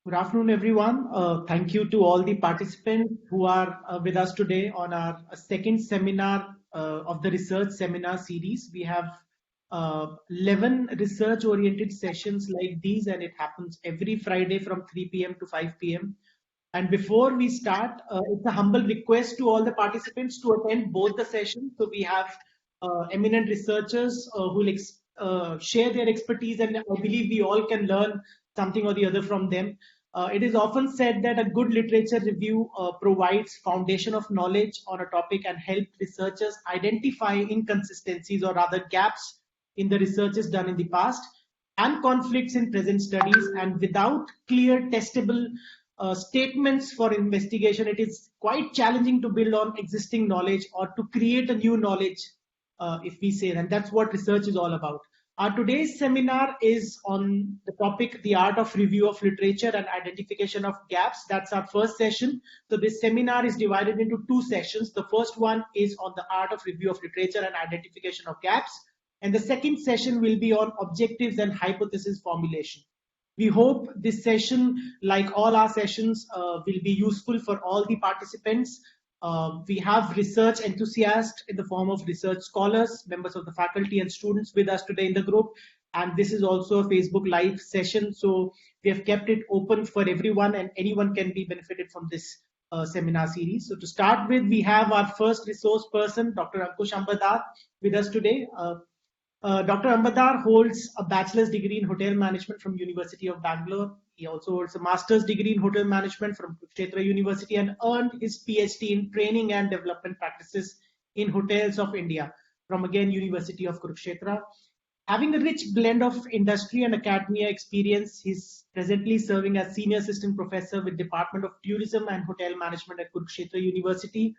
Good afternoon, everyone. Thank you to all the participants who are with us today on our second seminar of the research seminar series. We have 11 research-oriented sessions like these, and it happens every Friday from 3 p.m. to 5 p.m. And before we start, it's a humble request to all the participants to attend both the sessions. So we have eminent researchers who will share their expertise, and I believe we all can learn something or the other from them. It is often said that a good literature review provides foundation of knowledge on a topic and help researchers identify inconsistencies or rather gaps in the researches done in the past and conflicts in present studies. And without clear testable statements for investigation, it is quite challenging to build on existing knowledge or to create a new knowledge, if we say, and that's what research is all about. Our today's seminar is on the topic, the art of review of literature and identification of gaps. That's our first session. So this seminar is divided into two sessions. The first one is on the art of review of literature and identification of gaps. And the second session will be on objectives and hypothesis formulation. We hope this session, like all our sessions, will be useful for all the participants. We have research enthusiasts in the form of research scholars, members of the faculty and students with us today in the group. And this is also a Facebook Live session. So we have kept it open for everyone and anyone can be benefited from this seminar series. So to start with, we have our first resource person, Dr. Ankush Ambadar, with us today. Dr. Ambadar holds a bachelor's degree in hotel management from University of Bangalore. He also holds a master's degree in hotel management from Kurukshetra University and earned his PhD in training and development practices in hotels of India from again University of Kurukshetra. Having a rich blend of industry and academia experience, he's presently serving as senior assistant professor with Department of Tourism and Hotel Management at Kurukshetra University.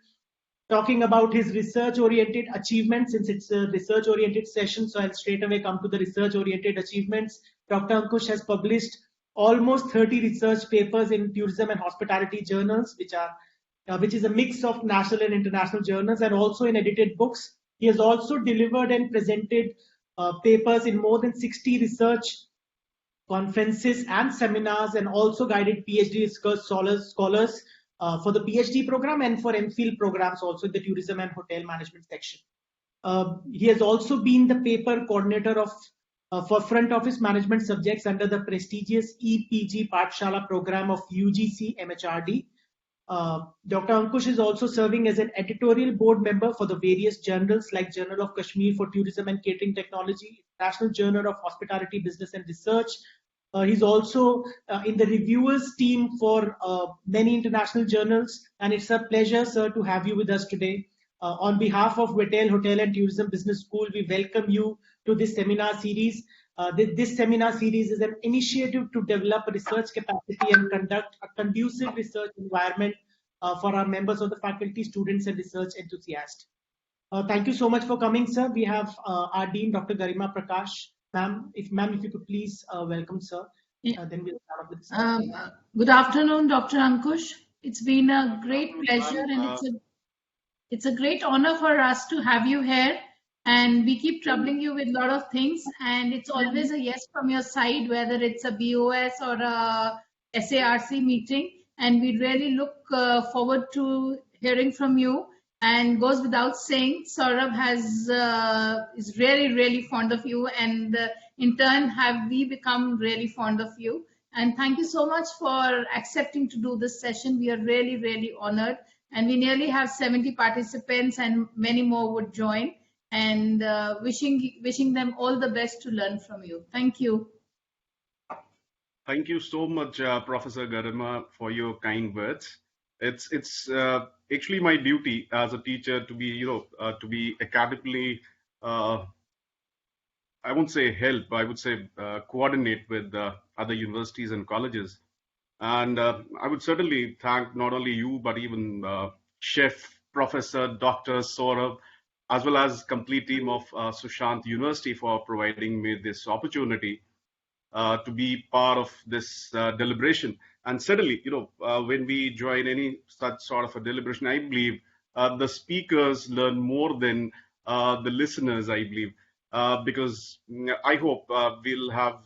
Talking about his research-oriented achievements, since it's a research-oriented session, so I'll straight away come to the research-oriented achievements. Dr. Ankush has published almost 30 research papers in tourism and hospitality journals, which is a mix of national and international journals, and also in edited books. He has also delivered and presented papers in more than 60 research conferences and seminars, and also guided PhD scholars for the PhD program and for MPhil programs also in the tourism and hotel management section. He has also been the paper coordinator for front office management subjects under the prestigious EPG Pathshala program of UGC MHRD. Dr. Ankush is also serving as an editorial board member for the various journals like Journal of Kashmir for Tourism and Catering Technology, National Journal of Hospitality Business and Research. He's also in the reviewers team for many international journals, and it's a pleasure, sir, to have you with us today. On behalf of Vatel Hotel and Tourism Business School, we welcome you to this seminar series. This seminar series is an initiative to develop a research capacity and conduct a conducive research environment for our members of the faculty, students, and research enthusiasts. Thank you so much for coming, sir. We have our Dean, Dr. Garima Prakash. Ma'am, if you could please welcome, sir. Then we'll start off with this. Good afternoon, Dr. Ankush. It's been a great pleasure, and it's a great honor for us to have you here. And we keep troubling you with a lot of things, and it's always a yes from your side, whether it's a BOS or a SARC meeting. And we really look forward to hearing from you. And goes without saying, Saurabh is really, really fond of you, and in turn have we become really fond of you. And thank you so much for accepting to do this session. We are really, really honored, and we nearly have 70 participants, and many more would join. And wishing them all the best to learn from you. Thank you. Thank you so much, Professor Garima, for your kind words. It's actually my duty as a teacher to be academically, I won't say help, I would say coordinate with other universities and colleges. And I would certainly thank not only you, but even Chef, Professor, Dr. Saurabh, as well as complete team of Sushant University for providing me this opportunity to be part of this deliberation. And certainly, when we join any such sort of a deliberation, I believe the speakers learn more than the listeners, I believe. because I hope we'll have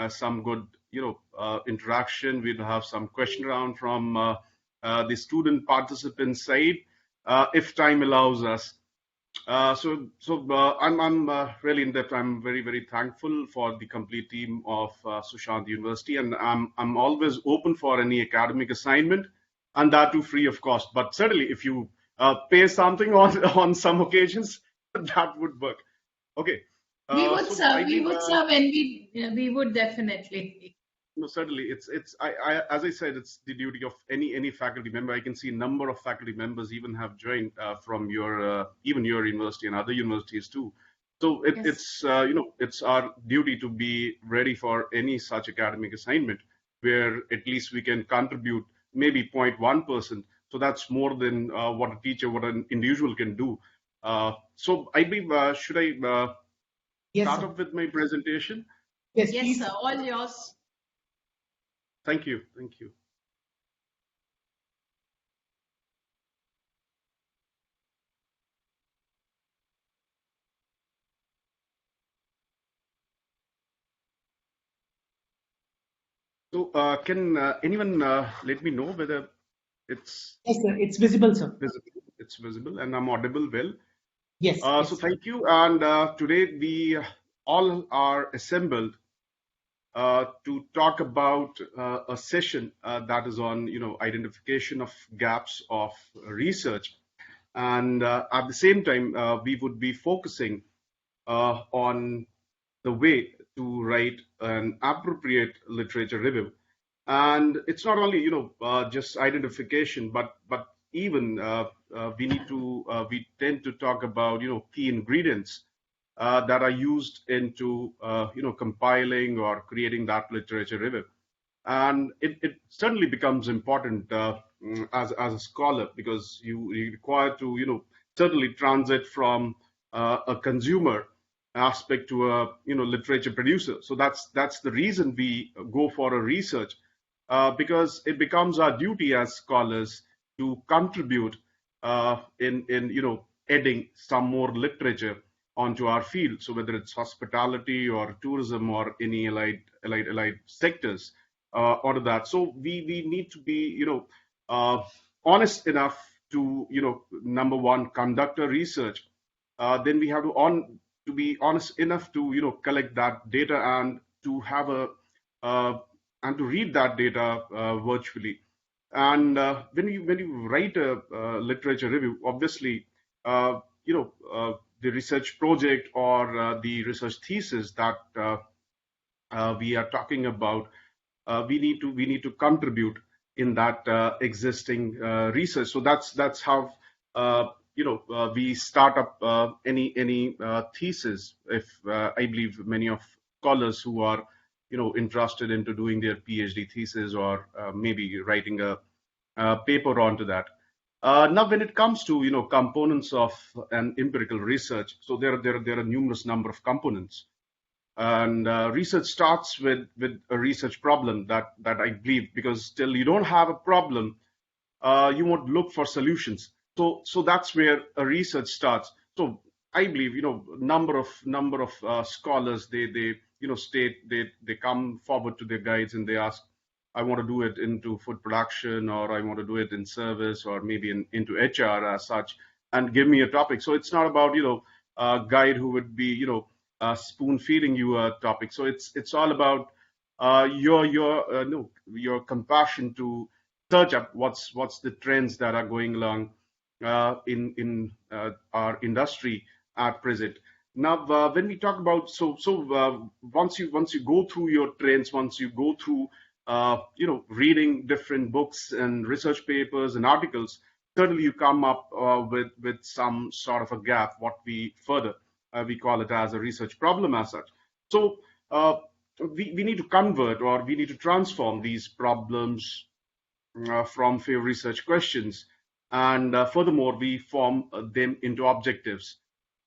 some good, interaction. We'll have some question round from the student participant side, if time allows us. I'm really in depth. I'm very, very thankful for the complete team of Sushant University, and I'm always open for any academic assignment, and that too free of cost. But certainly, if you pay something on on some occasions, that would work. Okay. We would So serve. I We believe, would serve, and we would definitely. no, certainly, as I said, it's the duty of any faculty member. I can see a number of faculty members even have joined from your even your university and other universities too. So Yes. it's it's our duty to be ready for any such academic assignment where at least we can contribute maybe 0.1%. So that's more than what a teacher, what an individual can do. So I believe, should I Yes, start sir. off with my presentation? Yes, Yes, please. sir. All yours. Thank you. Thank you. So, can anyone let me know whether it's Yes, sir. It's visible, sir. visible? It's visible and I'm audible well. Yes, So, yes. thank you. And today we all are assembled to talk about a session that is on, identification of gaps of research. And at the same time, we would be focusing on the way to write an appropriate literature review. And it's not only just identification, but even we tend to talk about key ingredients that are used into compiling or creating that literature review. And it certainly becomes important as a scholar, because you require to certainly transit from a consumer aspect to a literature producer. So that's the reason we go for a research, because it becomes our duty as scholars to contribute in adding some more literature onto our field. So whether it's hospitality or tourism or any allied sectors onto that. So we need to be honest enough to number one, conduct a research. Then we have to be honest enough to collect that data and to have a uh, and to read that data virtually. And when you write a literature review, obviously, the research project or the research thesis that we are talking about, we need to contribute in that existing research. So that's how we start up any thesis. If I believe many of scholars who are interested into doing their PhD thesis or maybe writing a paper onto that. Now, when it comes to components of an empirical research, so there are numerous number of components, and research starts with a research problem that I believe, because till you don't have a problem, you won't look for solutions. So that's where a research starts. So I believe number of scholars, they state, they come forward to their guides and they ask, I want to do it into food production, or I want to do it in service, or maybe into HR as such, and give me a topic. So it's not about a guide who would be spoon feeding you a topic. So it's all about your no your compassion to search up what's the trends that are going along in our industry at present. Now, when we talk about, once you go through your trends, once you go through reading different books and research papers and articles, certainly you come up with some sort of a gap. What we call it as a research problem as such. So we need to convert, or we need to transform these problems from few research questions. And furthermore, we form them into objectives.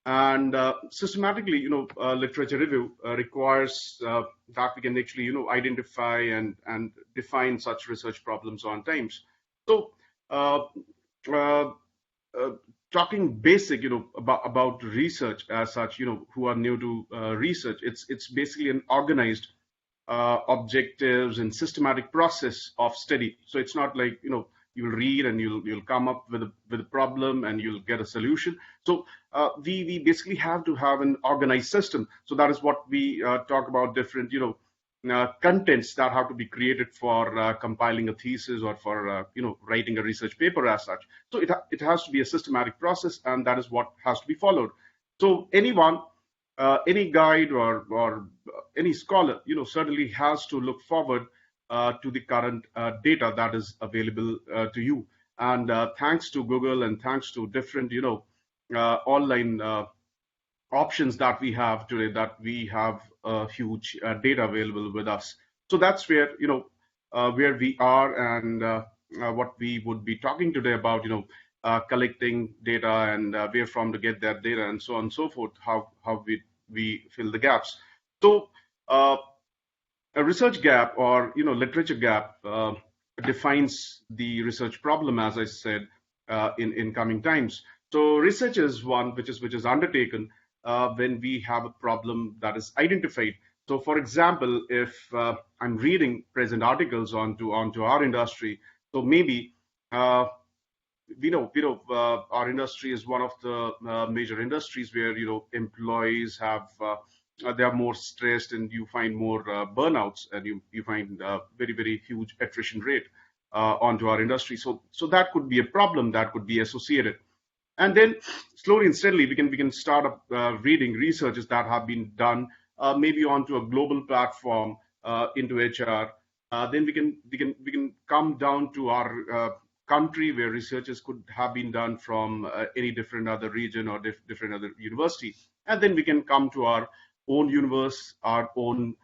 And systematically, literature review requires that we can actually, identify and define such research problems on times. So uh, uh, talking basic, about research as such, who are new to research, it's basically an organized objectives and systematic process of study. So it's not like, you'll read and you'll come up with a problem and you'll get a solution. So we basically have to have an organized system. So that is what we talk about, different, contents that have to be created for compiling a thesis or for writing a research paper as such. So it has to be a systematic process, and that is what has to be followed. So anyone, any guide or any scholar, certainly has to look forward to the current data that is available to you. And thanks to Google and thanks to different, online options that we have today, that we have huge data available with us. So that's where, where we are, and what we would be talking today about, collecting data and where from to get that data, and so on and so forth, how we fill the gaps. So uh, a research gap, or literature gap, defines the research problem, as I said, in coming times. So research is one which is undertaken when we have a problem that is identified. So for example, if I'm reading present articles onto our industry, so maybe our industry is one of the major industries where employees have they are more stressed, and you find more burnouts, and you find very huge attrition rate onto our industry. So that could be a problem that could be associated. And then slowly and steadily we can start up reading researches that have been done, maybe onto a global platform, into HR. Then we can come down to our country, where researches could have been done from any different other region or different other university. And then we can come to our own universe, our own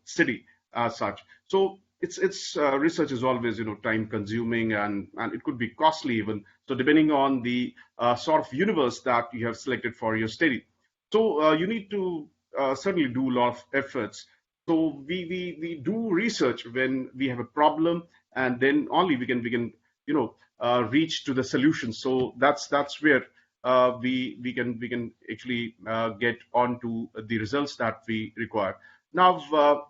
city as such. So it's research is always time consuming, and it could be costly even. So depending on the sort of universe that you have selected for your study, so you need to certainly do a lot of efforts. So we do research when we have a problem, and then only we can reach to the solution. So that's where we can actually get onto the results that we require. Now,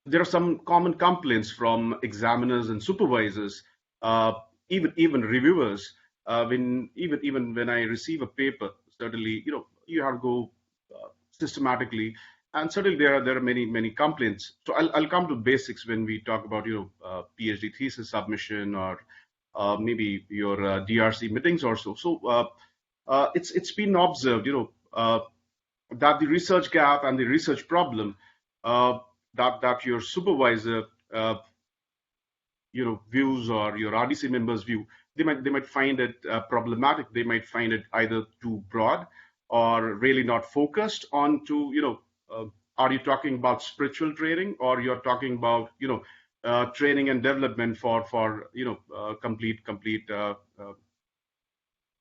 there are some common complaints from examiners and supervisors, uh, even reviewers. Even when I receive a paper, certainly you have to go systematically, and certainly there are many complaints. So I'll come to basics when we talk about PhD thesis submission, or maybe your DRC meetings or so. So it's been observed, that the research gap and the research problem, uh, that your supervisor views, or your RDC members view, they might find it problematic. They might find it either too broad, or really not focused on to are you talking about spiritual training, or you're talking about training and development for complete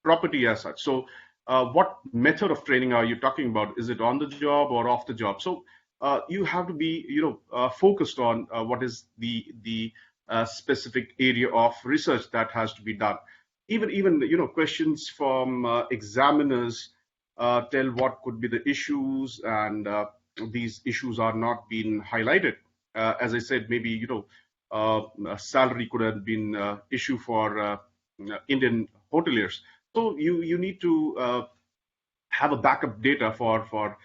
property as such. So, what method of training are you talking about? Is it on the job or off the job? So, you have to be, focused on what is the specific area of research that has to be done. Even questions from examiners tell what could be the issues, and these issues are not being highlighted. As I said, maybe a salary could have been issue for Indian hoteliers. So you need to have a backup data for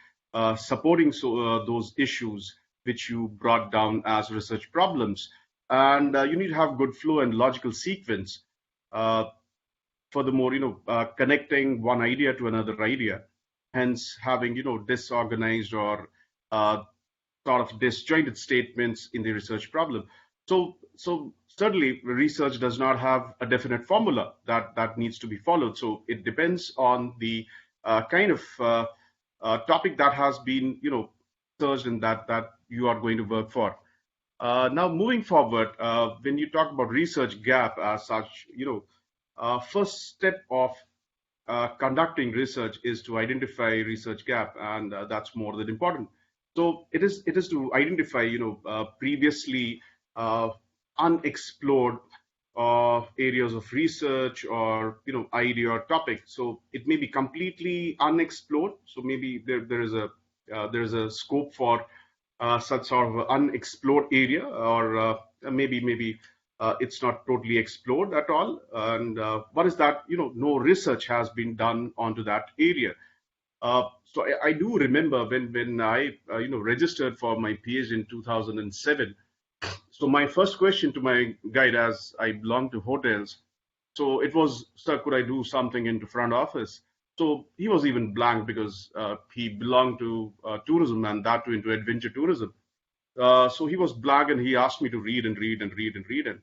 supporting those issues which you brought down as research problems, and you need to have good flow and logical sequence. Uh, Furthermore, connecting one idea to another idea, hence having disorganized or sort of disjointed statements in the research problem. So certainly research does not have a definite formula that needs to be followed. So it depends on the kind of topic that has been searched, and that you are going to work for. Now, moving forward, when you talk about research gap as such, first step of conducting research is to identify research gap, and that's more than important. So it is to identify previously uh, unexplored areas of research or idea or topic. So it may be completely unexplored. So maybe there is a scope for such sort of unexplored area, or maybe it's not totally explored at all. And what is that? No research has been done onto that area. So I do remember when I registered for my PhD in 2007. So my first question to my guide, as I belong to hotels, so it was, sir, could I do something into front office? So he was even blank because he belonged to tourism, and that too into adventure tourism. So he was blank, and he asked me to read and read and read and read. And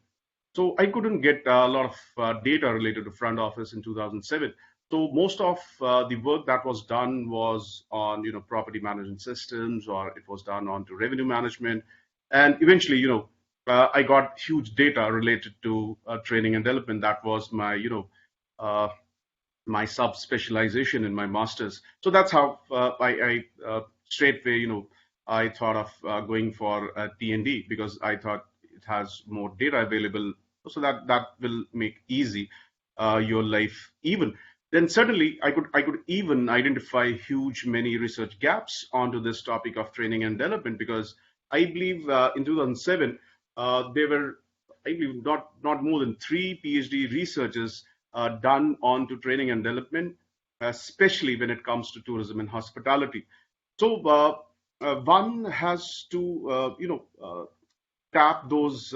so I couldn't get a lot of data related to front office in 2007. So most of the work that was done was on property management systems, or it was done on to revenue management, and eventually I got huge data related to training and development. That was my uh, my sub specialization in my masters. So that's how I straightway, I thought of going for TND, because I thought it has more data available, so that will make easy your life even. Then certainly I could even identify huge many research gaps onto this topic of training and development, because I believe in 2007 there were, I believe, not more than three PhD researchers done on to training and development, especially when it comes to tourism and hospitality. So one has to, tap those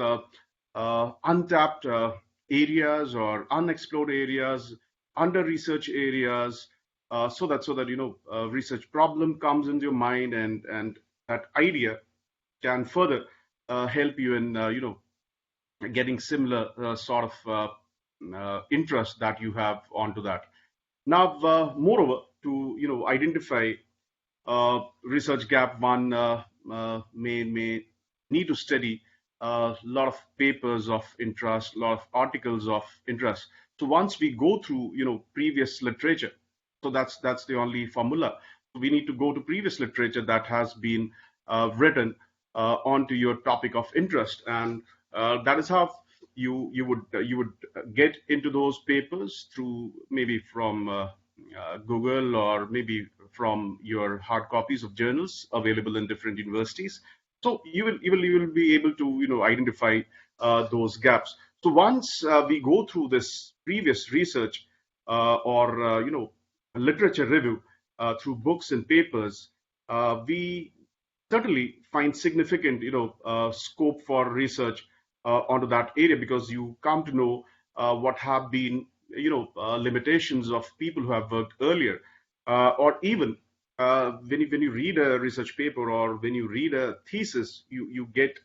untapped areas or unexplored areas, under research areas, so that research problem comes into your mind, and that idea can further help you in getting similar sort of interest that you have onto that. Now, moreover, to identify research gap, one may need to study a lot of papers of interest, a lot of articles of interest. So once we go through previous literature, so that's the only formula. So we need to go to previous literature that has been written onto your topic of interest, and that is how you would get into those papers through, maybe from Google, or maybe from your hard copies of journals available in different universities. So you will be able to identify those gaps. So once we go through this previous research or literature review through books and papers, we certainly find significant scope for research onto that area, because you come to know what have been limitations of people who have worked earlier, or even when you read a research paper, or when you read a thesis, you get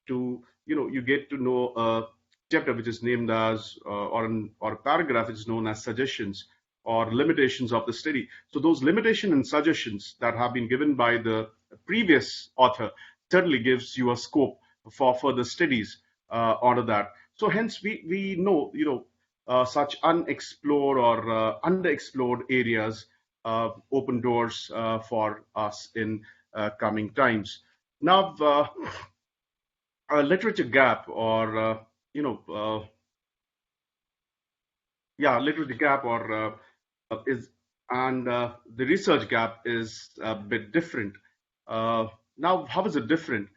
to you get to know a chapter which is named as or a paragraph which is known as suggestions or limitations of the study. So those limitations and suggestions that have been given by the previous author certainly gives you a scope for further studies onto that. So hence we know such unexplored or underexplored areas open doors for us in coming times. Now, a literature gap, or literature gap, or is and the research gap is a bit different. Now, how is it different?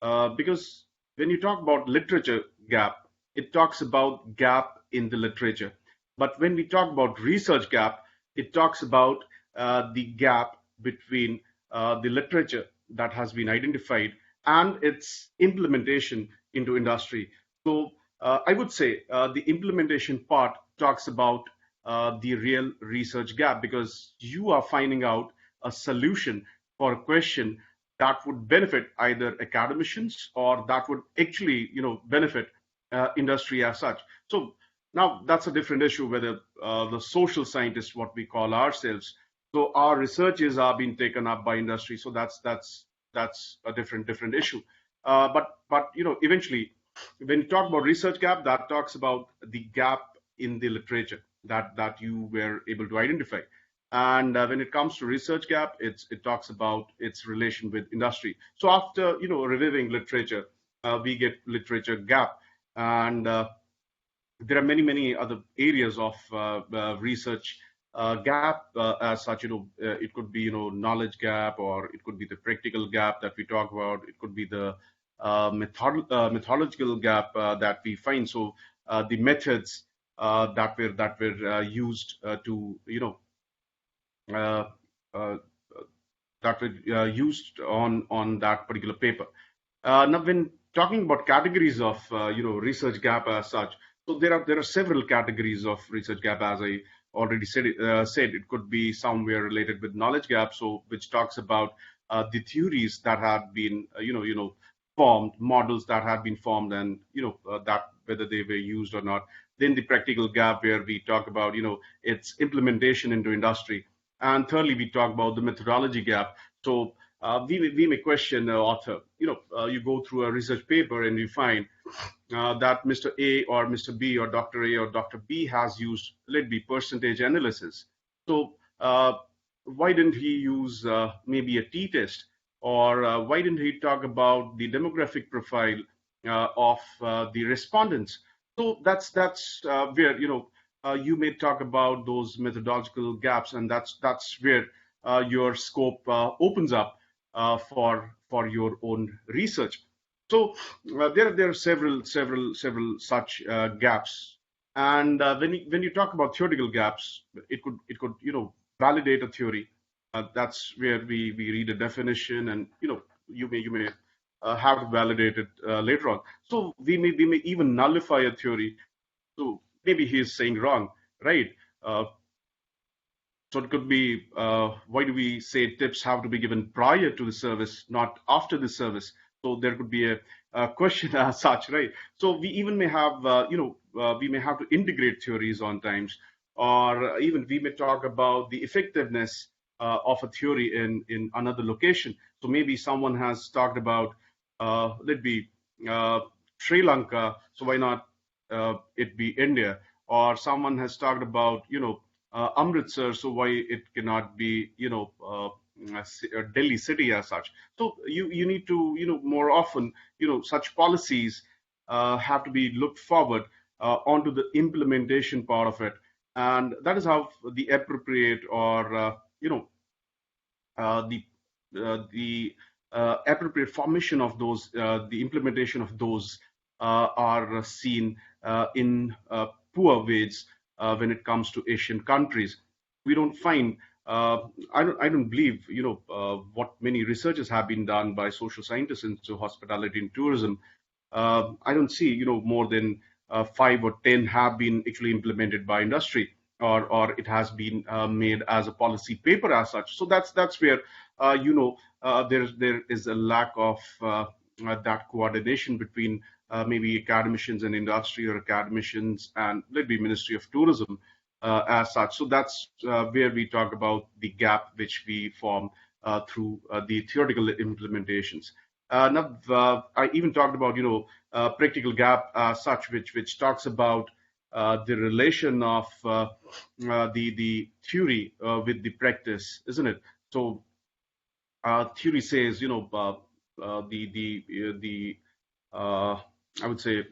Because when you talk about literature gap, it talks about gap in the literature. But when we talk about research gap, it talks about the gap between the literature that has been identified and its implementation into industry. So I would say the implementation part talks about the real research gap, because you are finding out a solution for a question that would benefit either academicians, or that would actually benefit industry as such. So now that's a different issue, whether the social scientists, what we call ourselves, so our researches are being taken up by industry. So that's a different issue. But eventually, when you talk about research gap, that talks about the gap in the literature that you were able to identify. And when it comes to research gap, it talks about its relation with industry. So after reviewing literature, we get literature gap, And there are many other areas of research gap as such. It could be knowledge gap, or it could be the practical gap that we talk about. It could be the methodological gap that we find. So the methods that were used to uh, uh, that were used on that particular paper. Now, when talking about categories of research gap as such, so there are several categories of research gap, as I already said. It could be somewhere related with knowledge gap, so which talks about the theories that have been formed, models that have been formed, and that whether they were used or not. Then the practical gap, where we talk about its implementation into industry. And thirdly, we talk about the methodology gap. So we may question the author. You go through a research paper and you find that Mr. A or Mr. B or Dr. A or Dr. B has used, let it be, percentage analysis. So why didn't he use maybe a t-test, or why didn't he talk about the demographic profile of the respondents? So that's where you may talk about those methodological gaps, and that's where your scope opens up for your own research. So there are several such gaps. And when you talk about theoretical gaps, it could validate a theory. That's where we read a definition, and you may have to validate it later on. So we may even nullify a theory. So maybe he is saying wrong, right? So it could be, why do we say tips have to be given prior to the service, not after the service? So there could be a question as such, right? So we even may have, we may have to integrate theories on times, or even we may talk about the effectiveness of a theory in another location. So maybe someone has talked about, let be Sri Lanka, so why not it be India? Or someone has talked about, Amritsar, so why it cannot be, Delhi city as such. So you need to, more often, such policies have to be looked forward onto the implementation part of it, and that is how the appropriate, or the appropriate formation of those, the implementation of those are seen in poor ways when it comes to Asian countries. We don't find. I don't believe what many researches have been done by social scientists into hospitality and tourism. I don't see more than 5 or 10 have been actually implemented by industry, or it has been made as a policy paper as such. So that's where there is a lack of that coordination between maybe academicians and industry, or academicians and, let be, Ministry of Tourism as such. So that's where we talk about the gap which we form through the theoretical implementations. Now, I even talked about practical gap such, which talks about the relation of the theory with the practice, isn't it? So theory says, the I would say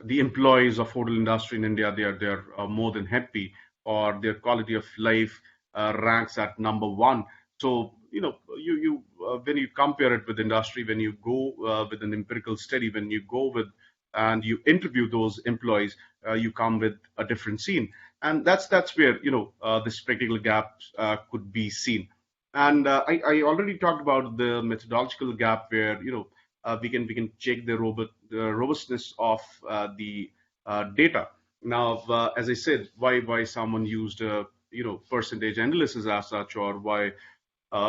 the employees of hotel industry in India, they are more than happy, or their quality of life ranks at number one. So you when you compare it with industry, when you go with an empirical study, when you go with and you interview those employees, you come with a different scene, and that's where this practical gap could be seen. And I already talked about the methodological gap, where we can check the robustness of the data. Now, as I said, why someone used percentage analysis as such, or why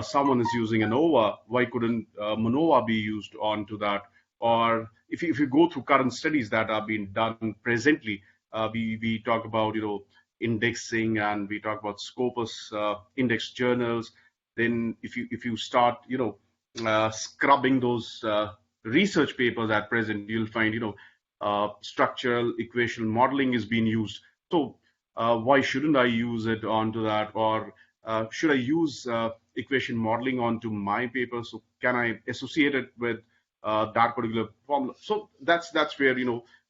someone is using ANOVA, why couldn't MANOVA be used onto that? Or if you go through current studies that are being done presently, we talk about indexing, and we talk about Scopus index journals. Then if you start scrubbing those research papers at present, you'll find structural equation modeling is being used. So why shouldn't I use it onto that? Or should I use equation modeling onto my paper? So can I associate it with that particular formula? So that's where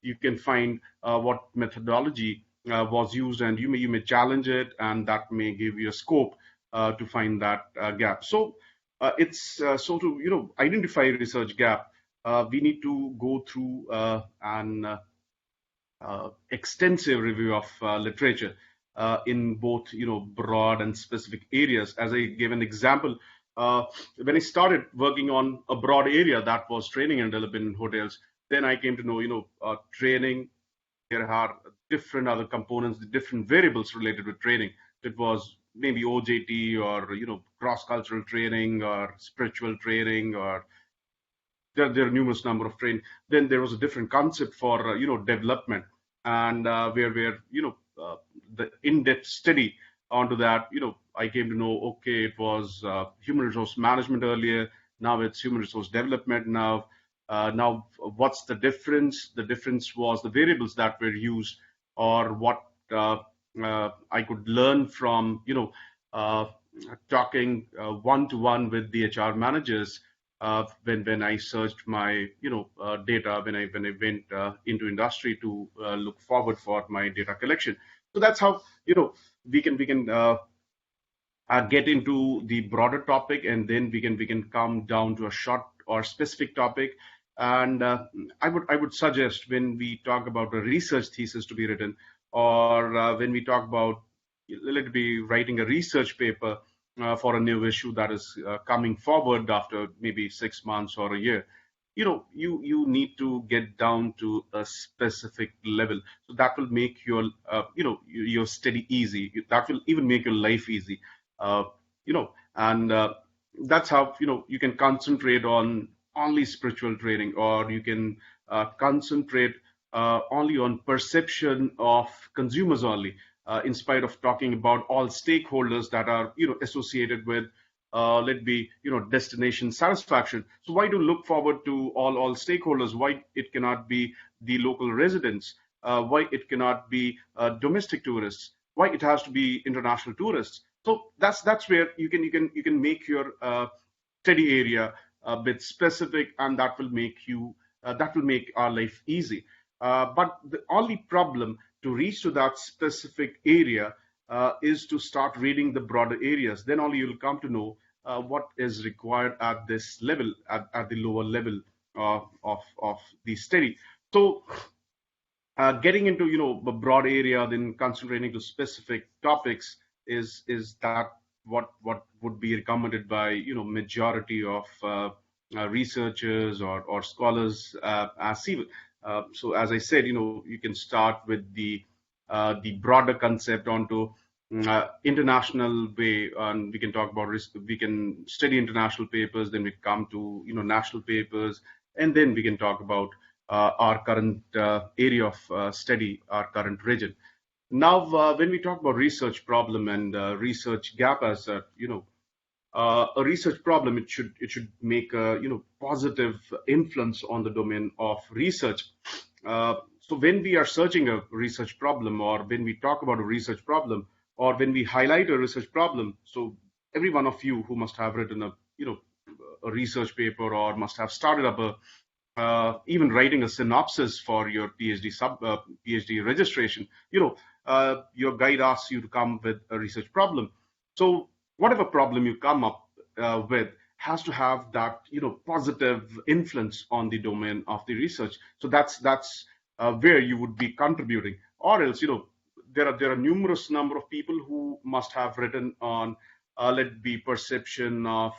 you can find what methodology was used, and you may challenge it, and that may give you a scope to find that gap. So it's so to identify research gap, we need to go through an extensive review of literature in both broad and specific areas. As I gave an example, uh, when I started working on a broad area, that was training and development in hotels, then I came to know training. There are different other components, the different variables related with training. It was maybe OJT, or cross cultural training, or spiritual training, or there are numerous number of training. Then there was a different concept for development, and where the in-depth study onto that. I came to know, okay, it was human resource management earlier. Now it's human resource development. Now what's the difference? The difference was the variables that were used, or what I could learn from uh, talking one to one with the HR managers when I searched my data, when I went into industry to look forward for my data collection. So that's how we can get into the broader topic, and then we can come down to a short or specific topic. And I would suggest, when we talk about a research thesis to be written, or when we talk about, let it be, writing a research paper for a new issue that is coming forward after maybe 6 months or a year, you need to get down to a specific level. So that will make your study easy. That will even make your life easy. And that's how you can concentrate on only spiritual training, or you can concentrate only on perception of consumers only, in spite of talking about all stakeholders that are associated with, let be, destination satisfaction. So why do look forward to all stakeholders? Why it cannot be the local residents? Why it cannot be domestic tourists? Why it has to be international tourists? So that's where you can make your study area a bit specific, and that will make our life easy. But the only problem to reach to that specific area is to start reading the broader areas. Then only you'll come to know what is required at this level, at the lower level of the study. So getting into a broad area, then concentrating to specific topics, is that what would be recommended by majority of researchers or scholars as even. So as I said, you can start with the broader concept onto international way, and we can talk about risk. We can study international papers, then we come to national papers, and then we can talk about our current area of study, our current region. Now, when we talk about research problem and research gap, as a research problem, it should make a positive influence on the domain of research. So when we are searching a research problem, or when we talk about a research problem, or when we highlight a research problem, so every one of you who must have written a research paper, or must have started up a even writing a synopsis for your PhD registration, your guide asks you to come with a research problem. So whatever problem you come up with has to have that positive influence on the domain of the research. So that's where you would be contributing. Or else, there are numerous number of people who must have written on, let it be, perception of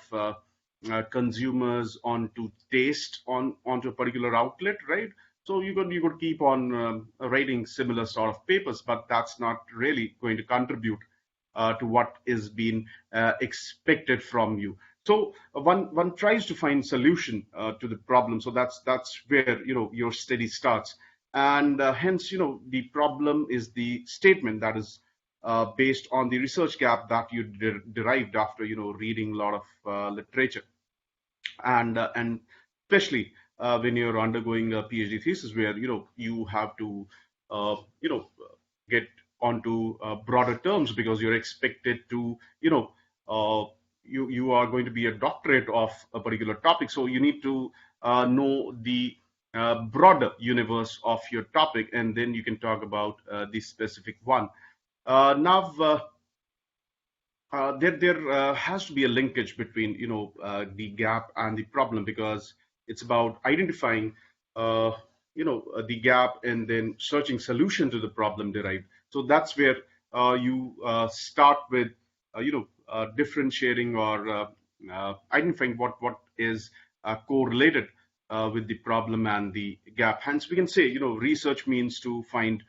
consumers onto taste onto a particular outlet, right? So you could keep on writing similar sort of papers, but that's not really going to contribute to what is being expected from you. So one tries to find solution to the problem. So that's where your study starts, and hence the problem is the statement that is based on the research gap that you derived after reading a lot of literature, and especially when you're undergoing a PhD thesis, where you have to get onto broader terms, because you're expected to you are going to be a doctorate of a particular topic, so you need to know the broader universe of your topic, and then you can talk about the specific one. Now, there has to be a linkage between the gap and the problem, because it's about identifying the gap and then searching solution to the problem derived. So that's where you start with differentiating or identifying what is correlated with the problem and the gap. Hence, we can say research means to find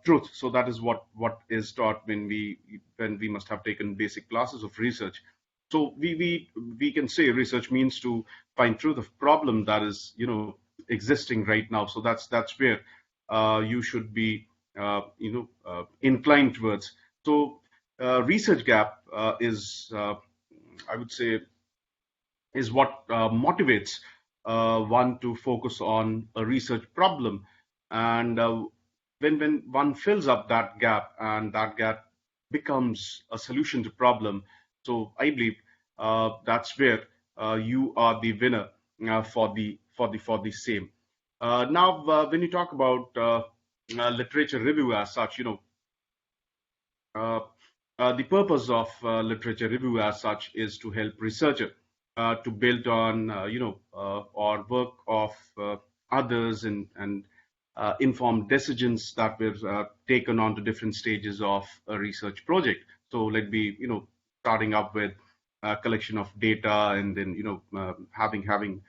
truth. So that is what is taught when we must have taken basic classes of research. So we can say research means to find truth of problem that is existing right now. So that's where you should be inclined towards. So research gap is I would say is what motivates one to focus on a research problem. And when one fills up that gap and that gap becomes a solution to problem, so I believe that's where you are the winner for the same. Now, when you talk about literature review as such, uh, the purpose of literature review as such is to help researcher to build on, or work of others, and inform decisions that were taken on to different stages of a research project. So let be, starting up with a collection of data, and then, having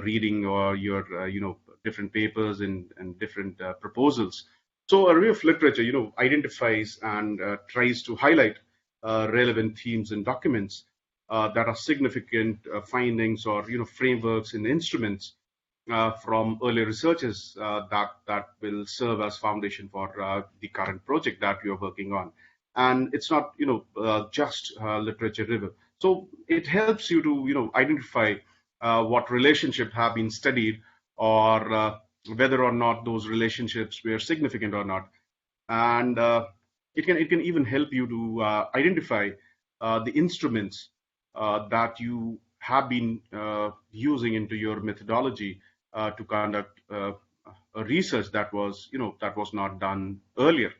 reading or your, different papers and different proposals. So a review of literature, identifies and tries to highlight relevant themes and documents that are significant findings, or frameworks and instruments from earlier researches that will serve as foundation for the current project that you're working on. And it's not just literature review. So it helps you to identify what relationship have been studied, or whether or not those relationships were significant or not. And it can even help you to identify the instruments that you have been using into your methodology to conduct a research that was not done earlier.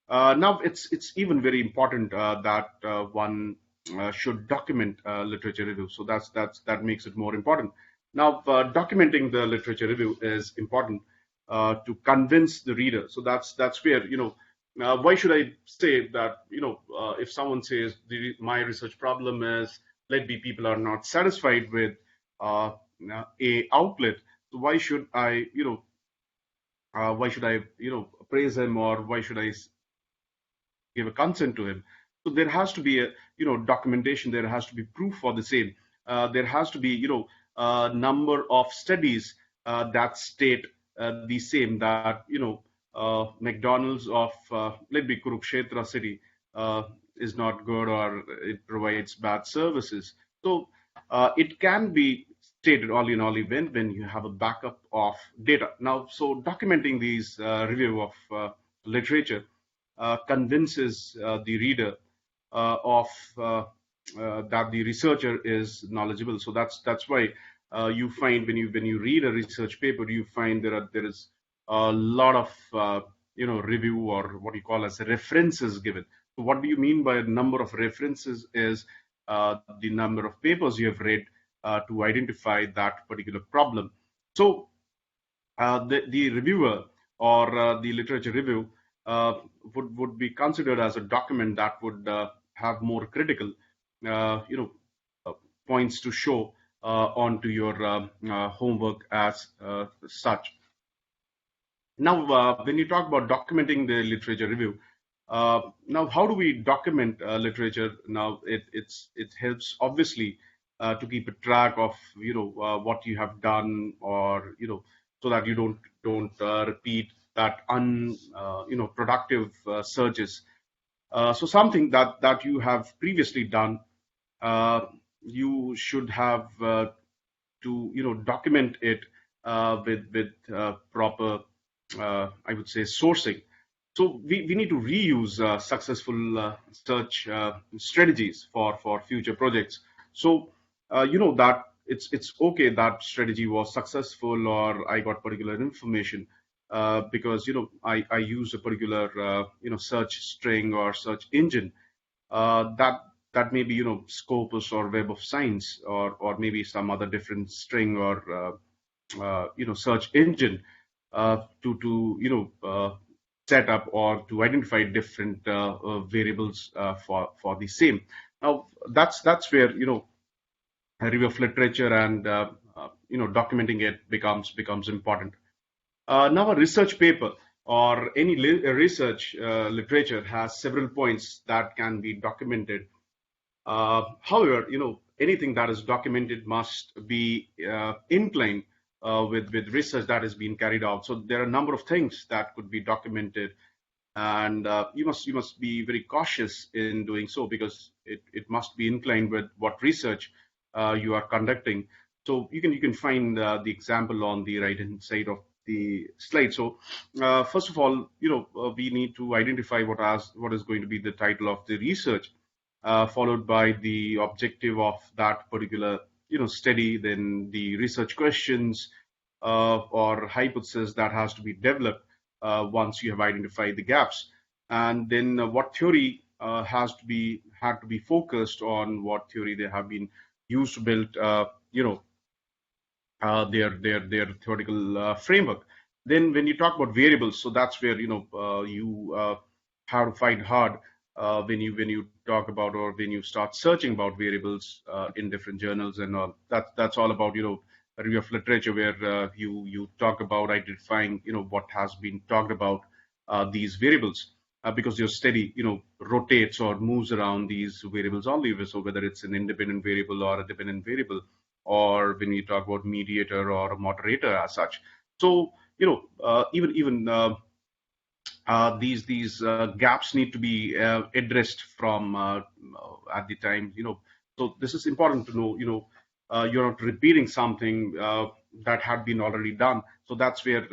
Now, it's even very important that one should document literature review. So that makes it more important. Now, documenting the literature review is important to convince the reader. So that's where why should I say that if someone says my research problem is, let be, people are not satisfied with a outlet. So why should I praise him, or why should I give a consent to him? So there has to be a documentation. There has to be proof for the same. There has to be a number of studies that state the same, that McDonald's of let be Kurukshetra city is not good, or it provides bad services. So it can be stated only and only when you have a backup of data. Now, so documenting these review of literature convinces the reader of that the researcher is knowledgeable. So that's why you find when you read a research paper, you find there is a lot of review, or what you call as references given. So what do you mean by a number of references? Is the number of papers you have read to identify that particular problem. So the reviewer, or the literature review would be considered as a document that would have more critical uh, points to show onto your homework as such. Now, when you talk about documenting the literature review, now how do we document literature? Now, it helps obviously to keep a track of what you have done, or so that you don't repeat that productive searches. So something that you have previously done, uh, you should have to document it with proper, I would say, sourcing. So we need to reuse successful search strategies for future projects. So that it's okay that strategy was successful or I got particular information because I use a particular search string or search engine that may be Scopus or Web of Science or maybe some other different string or search engine to set up or to identify different variables for the same. Now that's where a review of literature and documenting it becomes important. Now a research paper or any research literature has several points that can be documented. However, anything that is documented must be inclined with research that is being carried out. So there are a number of things that could be documented, and you must be very cautious in doing so because it must be inclined with what research you are conducting. So you can find the example on the right hand side of the slide. So first of all, we need to identify what is going to be the title of the research, followed by the objective of that particular study, then the research questions or hypothesis that has to be developed once you have identified the gaps, and then what theory had to be focused on, what theory they have been used to build their theoretical framework. Then when you talk about variables, so that's where you have to find hard when you talk about or when you start searching about variables in different journals and all. That's all about a review of literature where you talk about identifying what has been talked about these variables. Because your study rotates or moves around these variables only, so whether it's an independent variable or a dependent variable, or when we talk about mediator or a moderator as such. So even these gaps need to be addressed from at the time. So this is important to know. You're not repeating something that had been already done. So that's where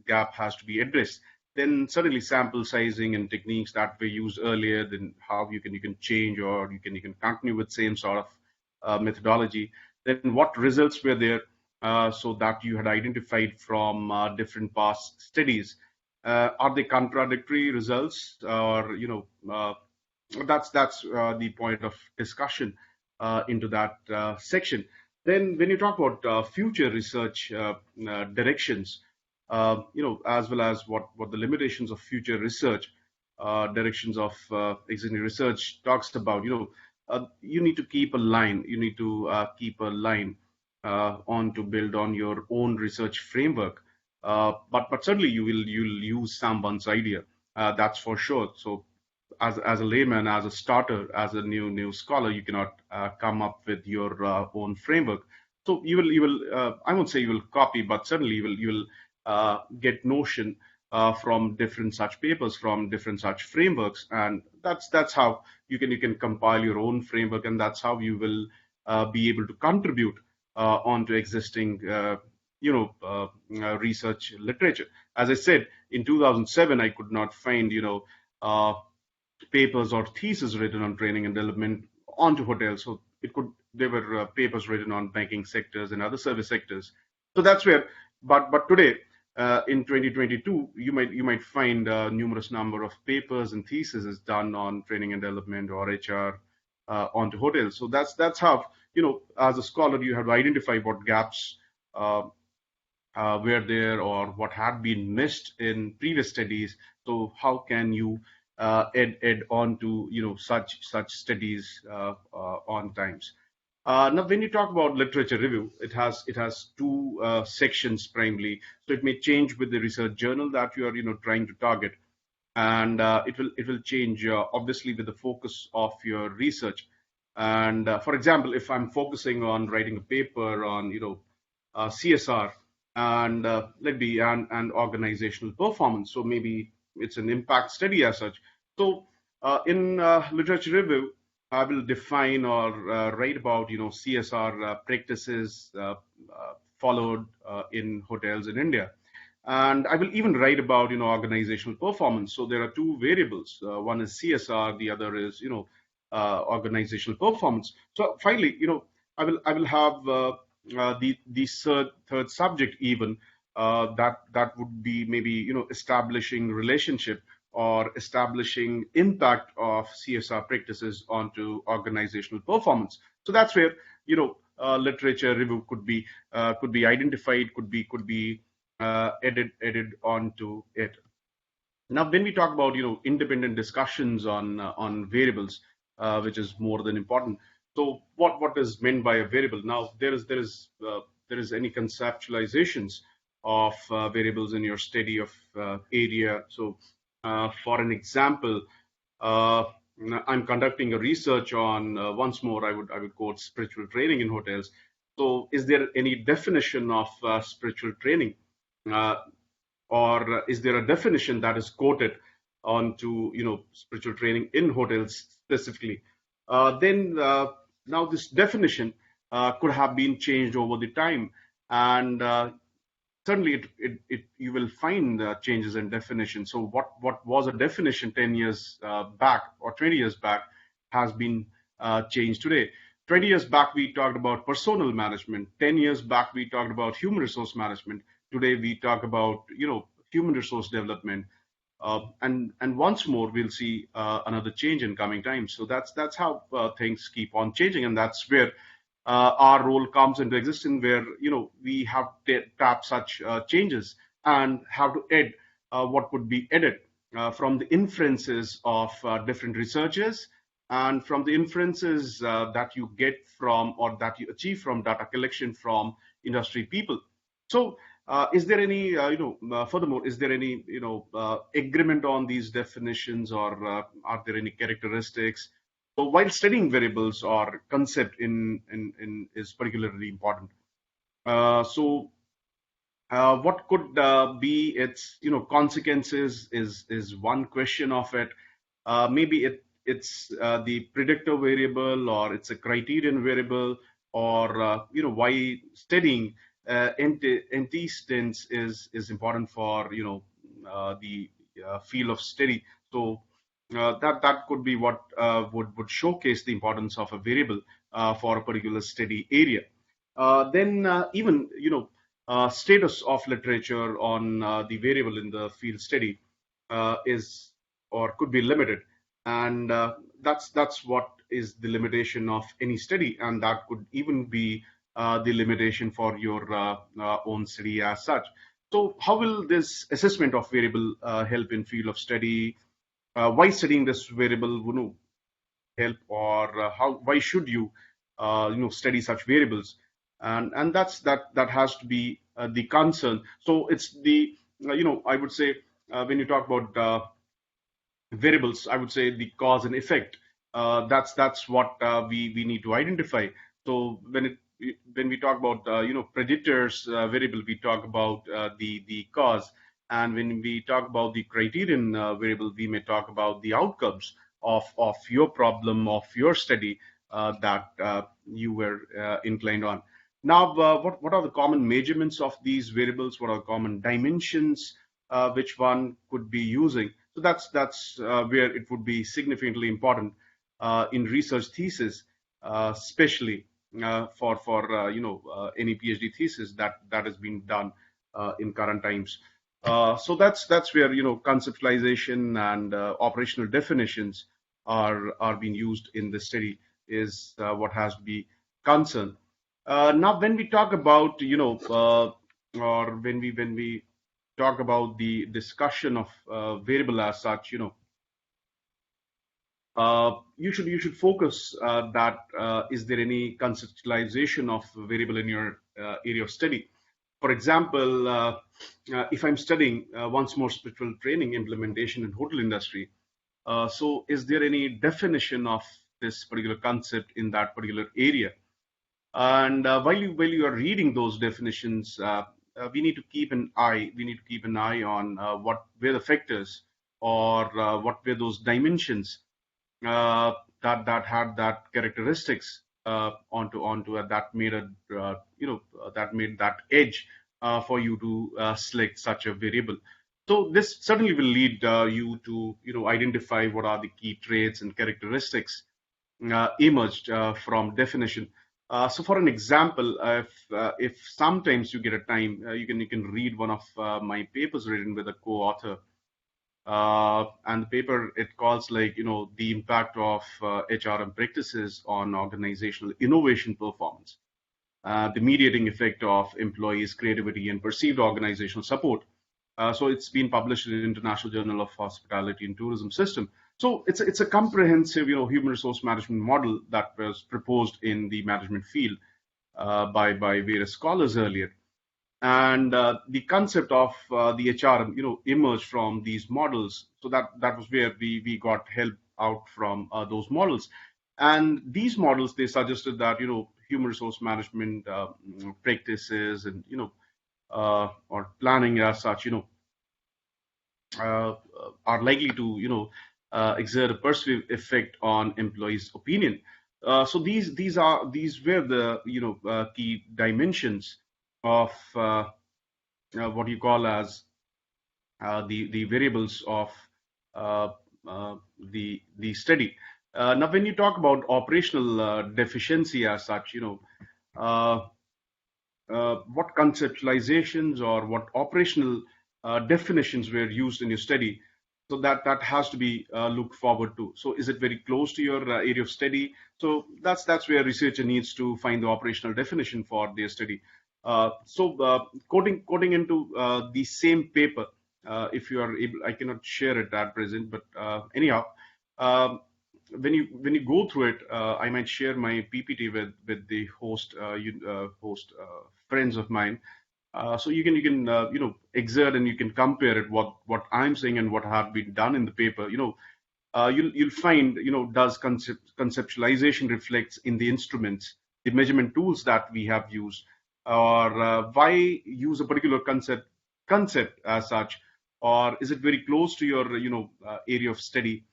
gap has to be addressed. Then certainly sample sizing and techniques that were used earlier, then how you can change, or you can continue with same sort of methodology. Then what results were there, so that you had identified from different past studies. Are they contradictory results, or that's the point of discussion into that section. Then when you talk about future research directions, as well as what the limitations of future research directions of existing research talks about, you need to keep a line. You need to keep a line on to build on your own research framework. But certainly you'll use someone's idea. That's for sure. So as a layman, as a starter, as a new scholar, you cannot come up with your own framework. So you will I won't say you will copy, but certainly you will get notion from different such papers, from different such frameworks, and that's how you can compile your own framework, and that's how you will be able to contribute onto existing research literature. As I said, in 2007, I could not find uh, papers or theses written on training and development onto hotels. So there were papers written on banking sectors and other service sectors. So that's where. But today, in 2022, you might find a numerous number of papers and theses is done on training and development or HR onto hotels. So that's how as a scholar you have to identify what gaps uh, were there or what had been missed in previous studies. So how can you add on to such studies on times. Now, when you talk about literature review, it has two sections primarily. So it may change with the research journal that you are trying to target, and it will change obviously with the focus of your research. And for example, if I'm focusing on writing a paper on CSR and let be and organizational performance, so maybe it's an impact study as such. So in literature review, I will define or write about CSR practices followed in hotels in India, and I will even write about organizational performance. So there are two variables. One is CSR, the other is organizational performance. So finally, I will have the third subject even, that would be maybe establishing relationship or establishing impact of CSR practices onto organizational performance. So that's where literature review could be identified, could be added onto it. Now, when we talk about independent discussions on variables, which is more than important. So, what is meant by a variable? Now, there is any conceptualizations of variables in your study of area. So, for an example, uh, I'm conducting a research on once more I would quote spiritual training in hotels. So, is there any definition of spiritual training? Uh, or is there a definition that is quoted onto spiritual training in hotels specifically? Then now this definition could have been changed over the time, and certainly you will find changes in definition. So what was a definition 10 years back or 20 years back has been changed today. 20 years back we talked about personal management. 10 years back we talked about human resource management. Today we talk about human resource development. And once more we'll see another change in coming times. So that's how things keep on changing, and that's where our role comes into existence, where we have to tap such changes and have to add what could be added from the inferences of different researchers, and from the inferences that you get from or that you achieve from data collection from industry people. So, is there any, furthermore, is there any, agreement on these definitions, or are there any characteristics? So, while studying variables or concept in is particularly important. What could be its consequences is one question of it. Maybe it's the predictor variable, or it's a criterion variable, or why studying antecedents is important for the field of study. So that could be what would showcase the importance of a variable for a particular study area. Then even status of literature on the variable in the field study is or could be limited, and that's what is the limitation of any study, and that could even be the limitation for your own study as such. So how will this assessment of variable help in field of study? Why studying this variable would help, or how why should you study such variables? And that has to be the concern. So it's the I would say when you talk about variables, I would say the cause and effect. That's what we need to identify. So when we talk about predators variable, we talk about the cause, and when we talk about the criterion variable, we may talk about the outcomes of your problem, of your study that you were inclined on. Now, what are the common measurements of these variables? What are the common dimensions which one could be using? So that's where it would be significantly important in research thesis, especially for any PhD thesis that has been done in current times. So that's where conceptualization and operational definitions are being used in the study is what has to be concerned. Now, when we talk about or when we talk about the discussion of variable as such, you should focus that is there any conceptualization of variable in your area of study. For example, if I'm studying once more spiritual training implementation in hotel industry, so is there any definition of this particular concept in that particular area? And while you are reading those definitions, we need to keep an eye. We need to keep an eye on what were the factors, or what were those dimensions uh, that had that characteristics onto that made that made that edge for you to select such a variable. So this certainly will lead you to identify what are the key traits and characteristics emerged from definition. So for an example, if sometimes you get a time, you can read one of my papers written with a co-author, and the paper, it calls, like, the impact of HRM practices on organizational innovation performance, the mediating effect of employees' creativity and perceived organizational support. So it's been published in the International Journal of Hospitality and Tourism System. So it's a comprehensive, human resource management model that was proposed in the management field by various scholars earlier. And the concept of the HRM, emerged from these models. So that was where we got help out from those models. And these models, they suggested that, human resource management practices and, or planning as such, uh, are likely to, exert a pervasive effect on employees' opinion. So these were the, key dimensions of what you call as the variables of uh, the study. Now, when you talk about operational deficiency as such, uh, what conceptualizations or what operational definitions were used in your study. So that has to be looked forward to. So is it very close to your area of study? So that's where researcher needs to find the operational definition for their study. Quoting into the same paper, if you are able, I cannot share it at present, but anyhow, um, when you go through it, I might share my PPT with the host friends of mine, so you can exert and you can compare it what I'm saying and what have been done in the paper. You'll find, does conceptualization reflects in the instruments, the measurement tools that we have used, or why use a particular concept as such, or is it very close to your area of study?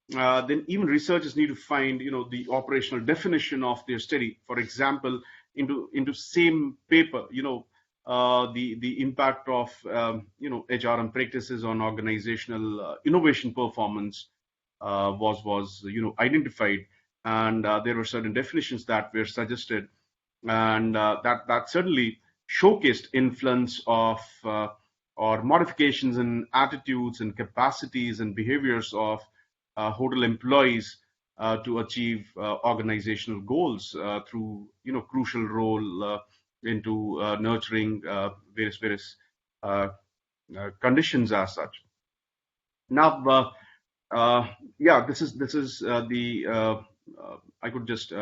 Then even researchers need to find, the operational definition of their study. For example, into same paper, the impact of HRM practices on organizational innovation performance was identified, and there were certain definitions that were suggested, and that certainly showcased influence of or modifications in attitudes and capacities and behaviors of hotel employees to achieve organizational goals through crucial role into nurturing various uh, conditions as such. Now, yeah, this is the I could just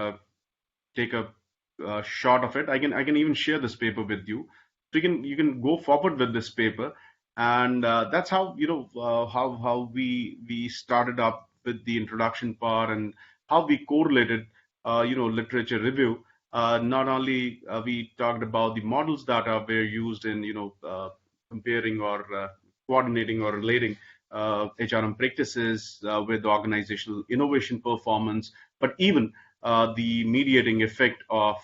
take a shot of it. I can even share this paper with you. So you can go forward with this paper, and that's how how we started up with the introduction part, and how we correlated literature review. Not only we talked about the models that are were used in comparing or coordinating or relating HRM practices with organizational innovation performance, but even the mediating effect of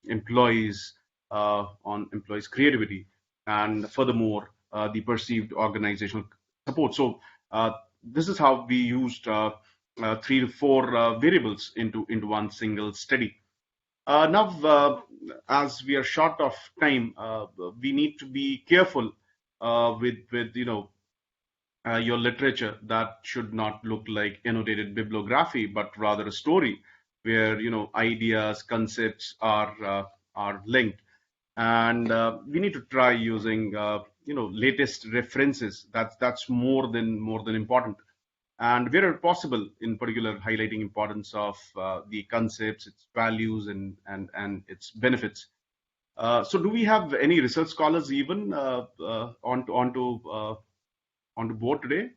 employees on employees' creativity, and furthermore, the perceived organizational support. So this is how we used 3 to 4 variables into one single study. Now, as we are short of time, we need to be careful with your literature. That should not look like annotated bibliography, but rather a story where ideas, concepts are linked, and we need to try using latest references. That's more than important, and where possible, in particular, highlighting importance of the concepts, its values, and its benefits. So, do we have any research scholars even onto board today?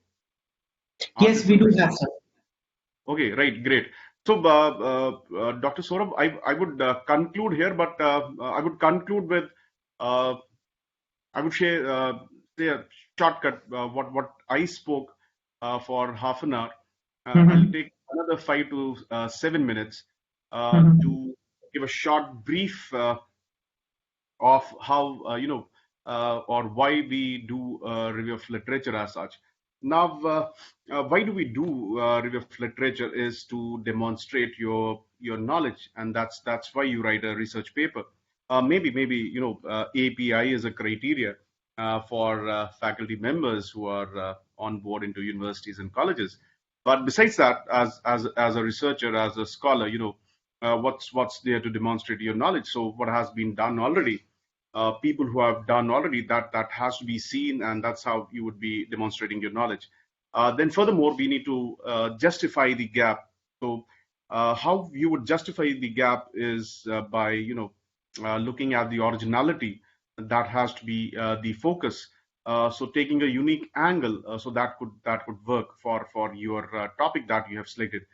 On Yes, this we do discussion? have, sir. Okay, right, great. So, Dr. Saurabh, I would conclude here, but I would conclude with uh, I would say a shortcut. What I spoke for half an hour, I'll Mhm. take another 5 to 7 minutes Mhm. to give a short brief of how or why we do a review of literature as such. Now, why do we do review of literature is to demonstrate your knowledge, and that's why you write a research paper. Maybe API is a criteria for faculty members who are on board into universities and colleges. But besides that, as a researcher, as a scholar, what's there to demonstrate your knowledge? So what has been done already? People who have done already, that has to be seen, and that's how you would be demonstrating your knowledge. Then furthermore, we need to justify the gap. So how you would justify the gap is by looking at the originality. That has to be the focus. So taking a unique angle, so that could work for your topic that you have selected.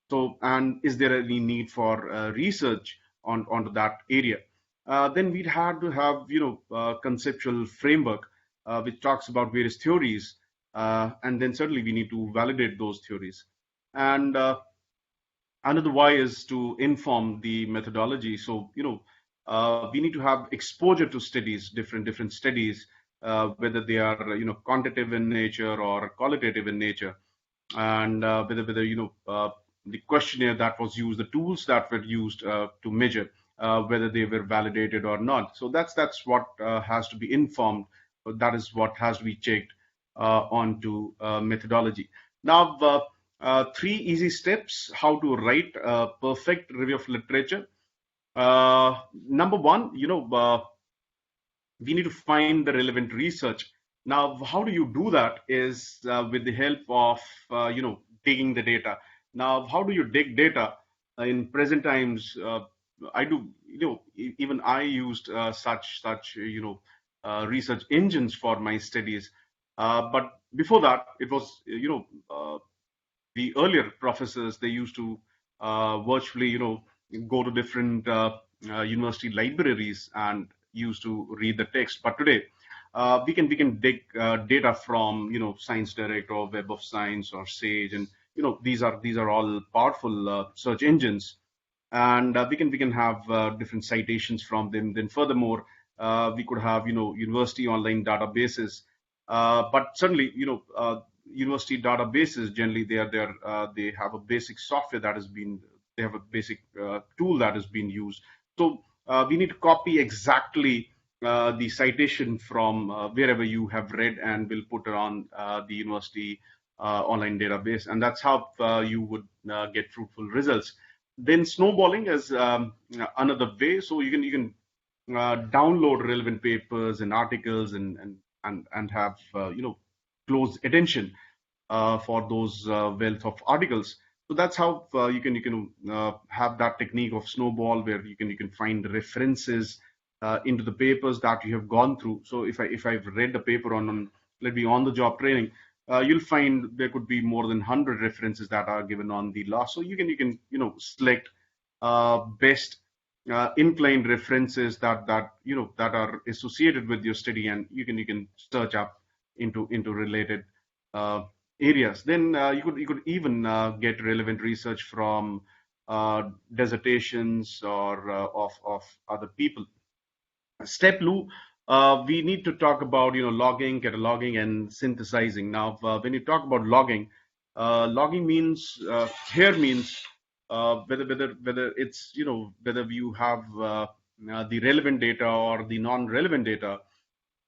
So, and is there any need for research onto that area? Then we'd have to have conceptual framework which talks about various theories, and then certainly we need to validate those theories. And another why is to inform the methodology. So we need to have exposure to studies, different studies, whether they are quantitative in nature or qualitative in nature, and whether the questionnaire that was used, the tools that were used to measure, whether they were validated or not. So that's what has to be informed. That is what has to be checked onto methodology. Now, three easy steps how to write a perfect review of literature. Number one, we need to find the relevant research. Now, how do you do that is with the help of, digging the data. Now, how do you dig data? In present times, I do, even I used such research engines for my studies. But before that, it was, the earlier professors, they used to virtually go to different university libraries and used to read the text. But today we can dig data from Science Direct or Web of Science or Sage, and these are all powerful search engines, and we can have different citations from them. Then furthermore, we could have university online databases, but certainly university databases generally they have a basic software that has been they have a basic tool that has been used. So we need to copy exactly the citation from wherever you have read, and we'll put it on the university online database, and that's how you would get fruitful results. Then snowballing is another way. So you can download relevant papers and articles, and have close attention for those wealth of articles. So that's how you can have that technique of snowball, where you can find references into the papers that you have gone through. So if I've read a paper on let me on the job training, you'll find there could be more than 100 references that are given on the law. So you can select best inclined references that are associated with your study, and you can search up into related uh, areas. Then you could even get relevant research from dissertations or of other people. Step two, we need to talk about logging, cataloging, and synthesizing. Now, when you talk about logging, logging means here means whether it's whether you have the relevant data or the non-relevant data,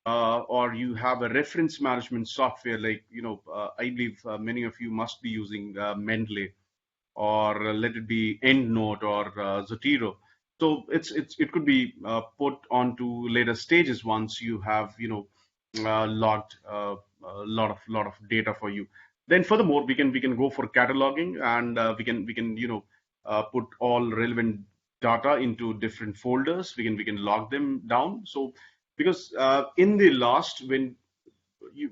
or you have a reference management software like I believe many of you must be using Mendeley, or let it be EndNote or Zotero. So it could be put onto later stages once you have logged a lot of data for you. Then furthermore, we can go for cataloging, and we can put all relevant data into different folders. We can log them down. So because in the last, when you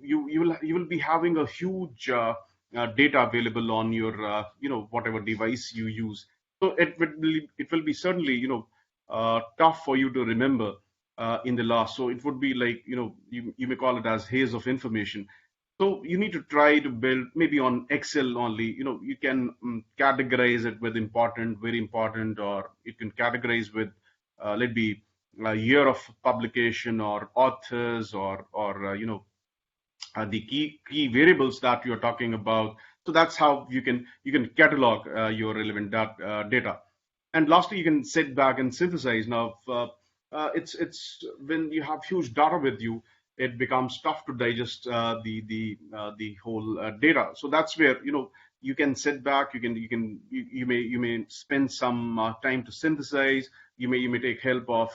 will be having a huge data available on your whatever device you use. So it will be certainly tough for you to remember in the last. So it would be like you may call it as haze of information. So you need to try to build maybe on Excel only. You can categorize it with important, very important, or it can categorize with let be a year of publication or authors or the key variables that you're talking about. So that's how you can catalog your relevant data. And lastly, you can sit back and synthesize. Now, it's when you have huge data with you, it becomes tough to digest the whole data. So that's where you can sit back. You may spend some time to synthesize. You may take help of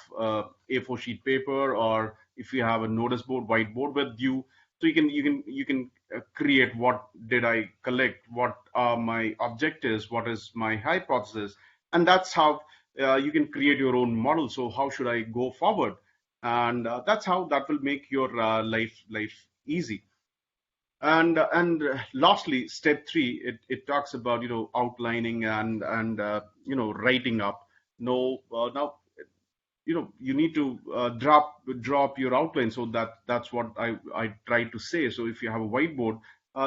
A4 sheet paper, or if you have a notice board, whiteboard with you, so you can create what did I collect, what are my objectives, what is my hypothesis, and that's how you can create your own model. So how should I go forward? And that's how that will make your life easy. And lastly, step three, it talks about outlining and writing up. No, now you need to drop your outline. So that's what I try to say. So if you have a whiteboard,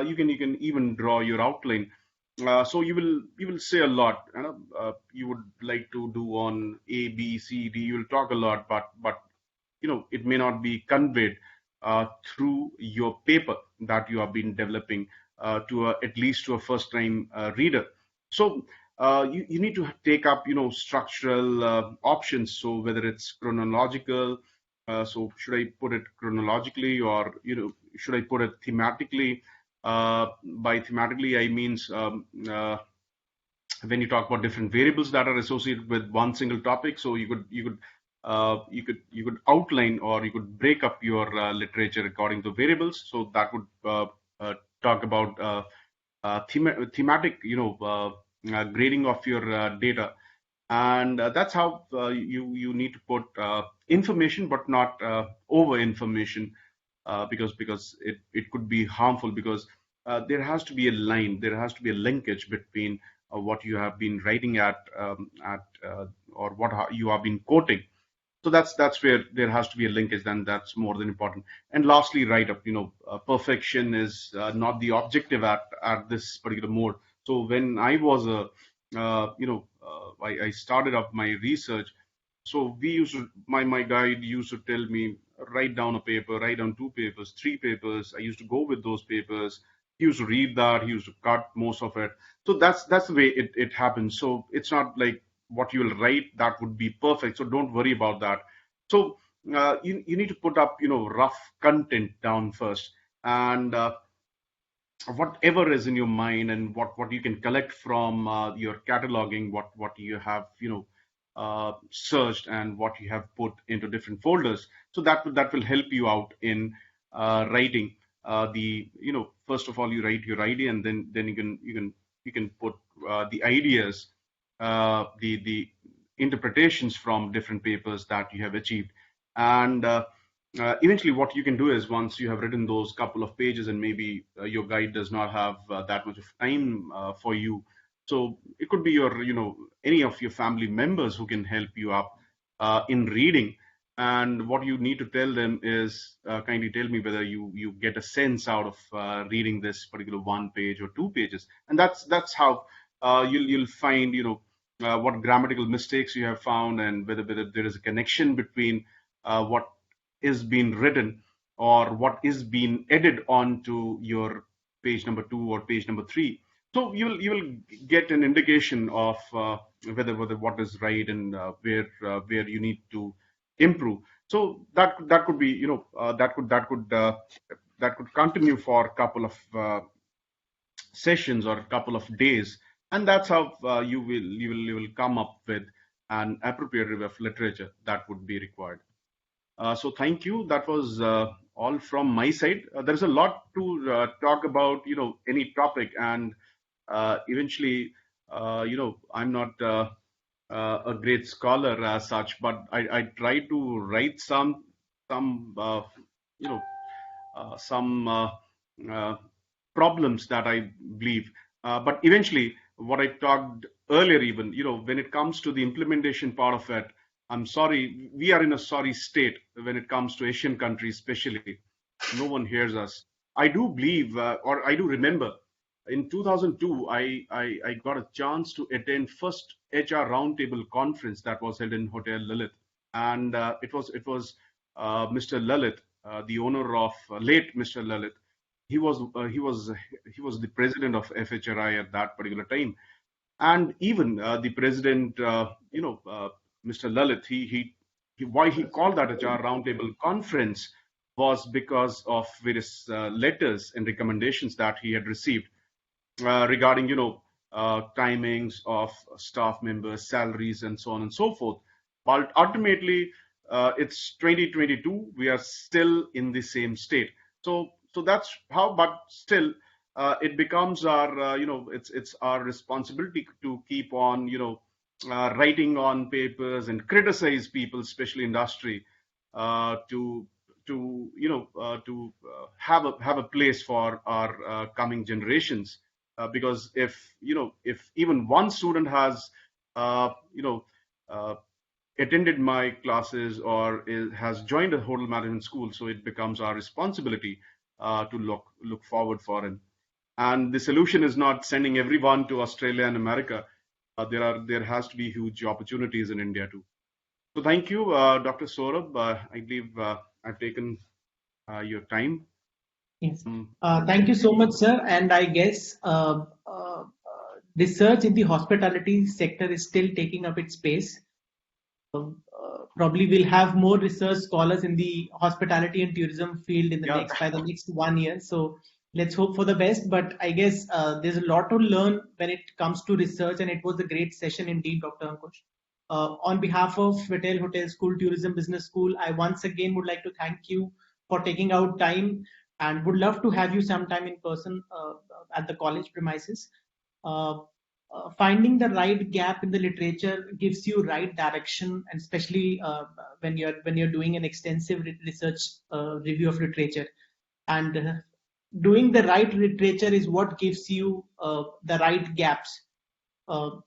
you can even draw your outline. So you will say a lot. You would like to do on A, B, C, D. You will talk a lot, but it may not be conveyed through your paper that you have been developing at least to a first time reader. So you need to take up structural options. So whether it's chronological, so should I put it chronologically, or should I put it thematically? By thematically, I means when you talk about different variables that are associated with one single topic. So you could outline, or you could break up your literature according to variables. So that would talk about thematic grading of your data. And that's how you need to put information, but not over information, because it could be harmful, because there has to be a line, there has to be a linkage between what you have been writing at or what you have been quoting. So that's where there has to be a linkage, and that's more than important. And lastly, write up. Perfection is not the objective at this particular mode. So when I was I started up my research. So we used to, my guide used to tell me, write down a paper, write down two papers, three papers. I used to go with those papers. He used to read that. He used to cut most of it. So that's the way it happens. So it's not like what you will write that would be perfect. So don't worry about that. So you need to put up rough content down first, and whatever is in your mind, and what you can collect from your cataloging, what you have searched, and what you have put into different folders. So that will help you out in writing the first of all, you write your idea, and then you can put the ideas, the interpretations from different papers that you have achieved. And eventually what you can do is, once you have written those couple of pages, and maybe your guide does not have that much of time for you, so it could be your any of your family members who can help you up in reading. And what you need to tell them is, kindly tell me whether you get a sense out of reading this particular one page or two pages. And that's how you'll find what grammatical mistakes you have found, and whether there is a connection between what is being written, or what is being added onto your page number 2 or page number 3. So you will get an indication of whether what is right, and where you need to improve. So that could be that could continue for a couple of sessions or a couple of days, and that's how you will come up with an appropriate review of literature that would be required. So thank you. That was all from my side. There's a lot to talk about, any topic, and eventually, I'm not a great scholar as such, but I try to write some you know some uh, problems that I believe. But eventually, what I talked earlier, even when it comes to the implementation part of it, I'm sorry, we are in a sorry state when it comes to Asian countries, especially. No one hears us. I do believe, or I do remember, in 2002, I got a chance to attend first HR roundtable conference that was held in Hotel Lilith, and it was Mr. Lalit, the owner of late Mr. Lalit. he was the president of FHRI at that particular time, and even the president, Mr. Lalit, why he called that HR roundtable conference was because of various letters and recommendations that he had received regarding timings of staff members, salaries, and so on and so forth. But ultimately, it's 2022. We are still in the same state. So that's how. But still, it becomes our it's our responsibility to keep on writing on papers and criticize people, especially industry, to have a place for our coming generations. Because if even one student has uh, you know uh, attended my classes or has joined a hotel management school, so it becomes our responsibility to look forward for him. And the solution is not sending everyone to Australia and America. There has to be huge opportunities in India too. So thank you, Dr. Saurabh. I believe I've taken your time. Yes. Thank you so much, sir. And I guess research in the hospitality sector is still taking up its pace. Probably we'll have more research scholars in the hospitality and tourism field in the Yeah. by the next 1 year. So let's hope for the best. But I guess there's a lot to learn when it comes to research, and it was a great session indeed, Dr. Ankush. On behalf of Vatel Hotel School Tourism Business School, I once again would like to thank you for taking out time, and would love to have you sometime in person at the college premises. Uh, Finding the right gap in the literature gives you right direction, and especially when you're doing an extensive research review of literature, and doing the right literature is what gives you the right gaps.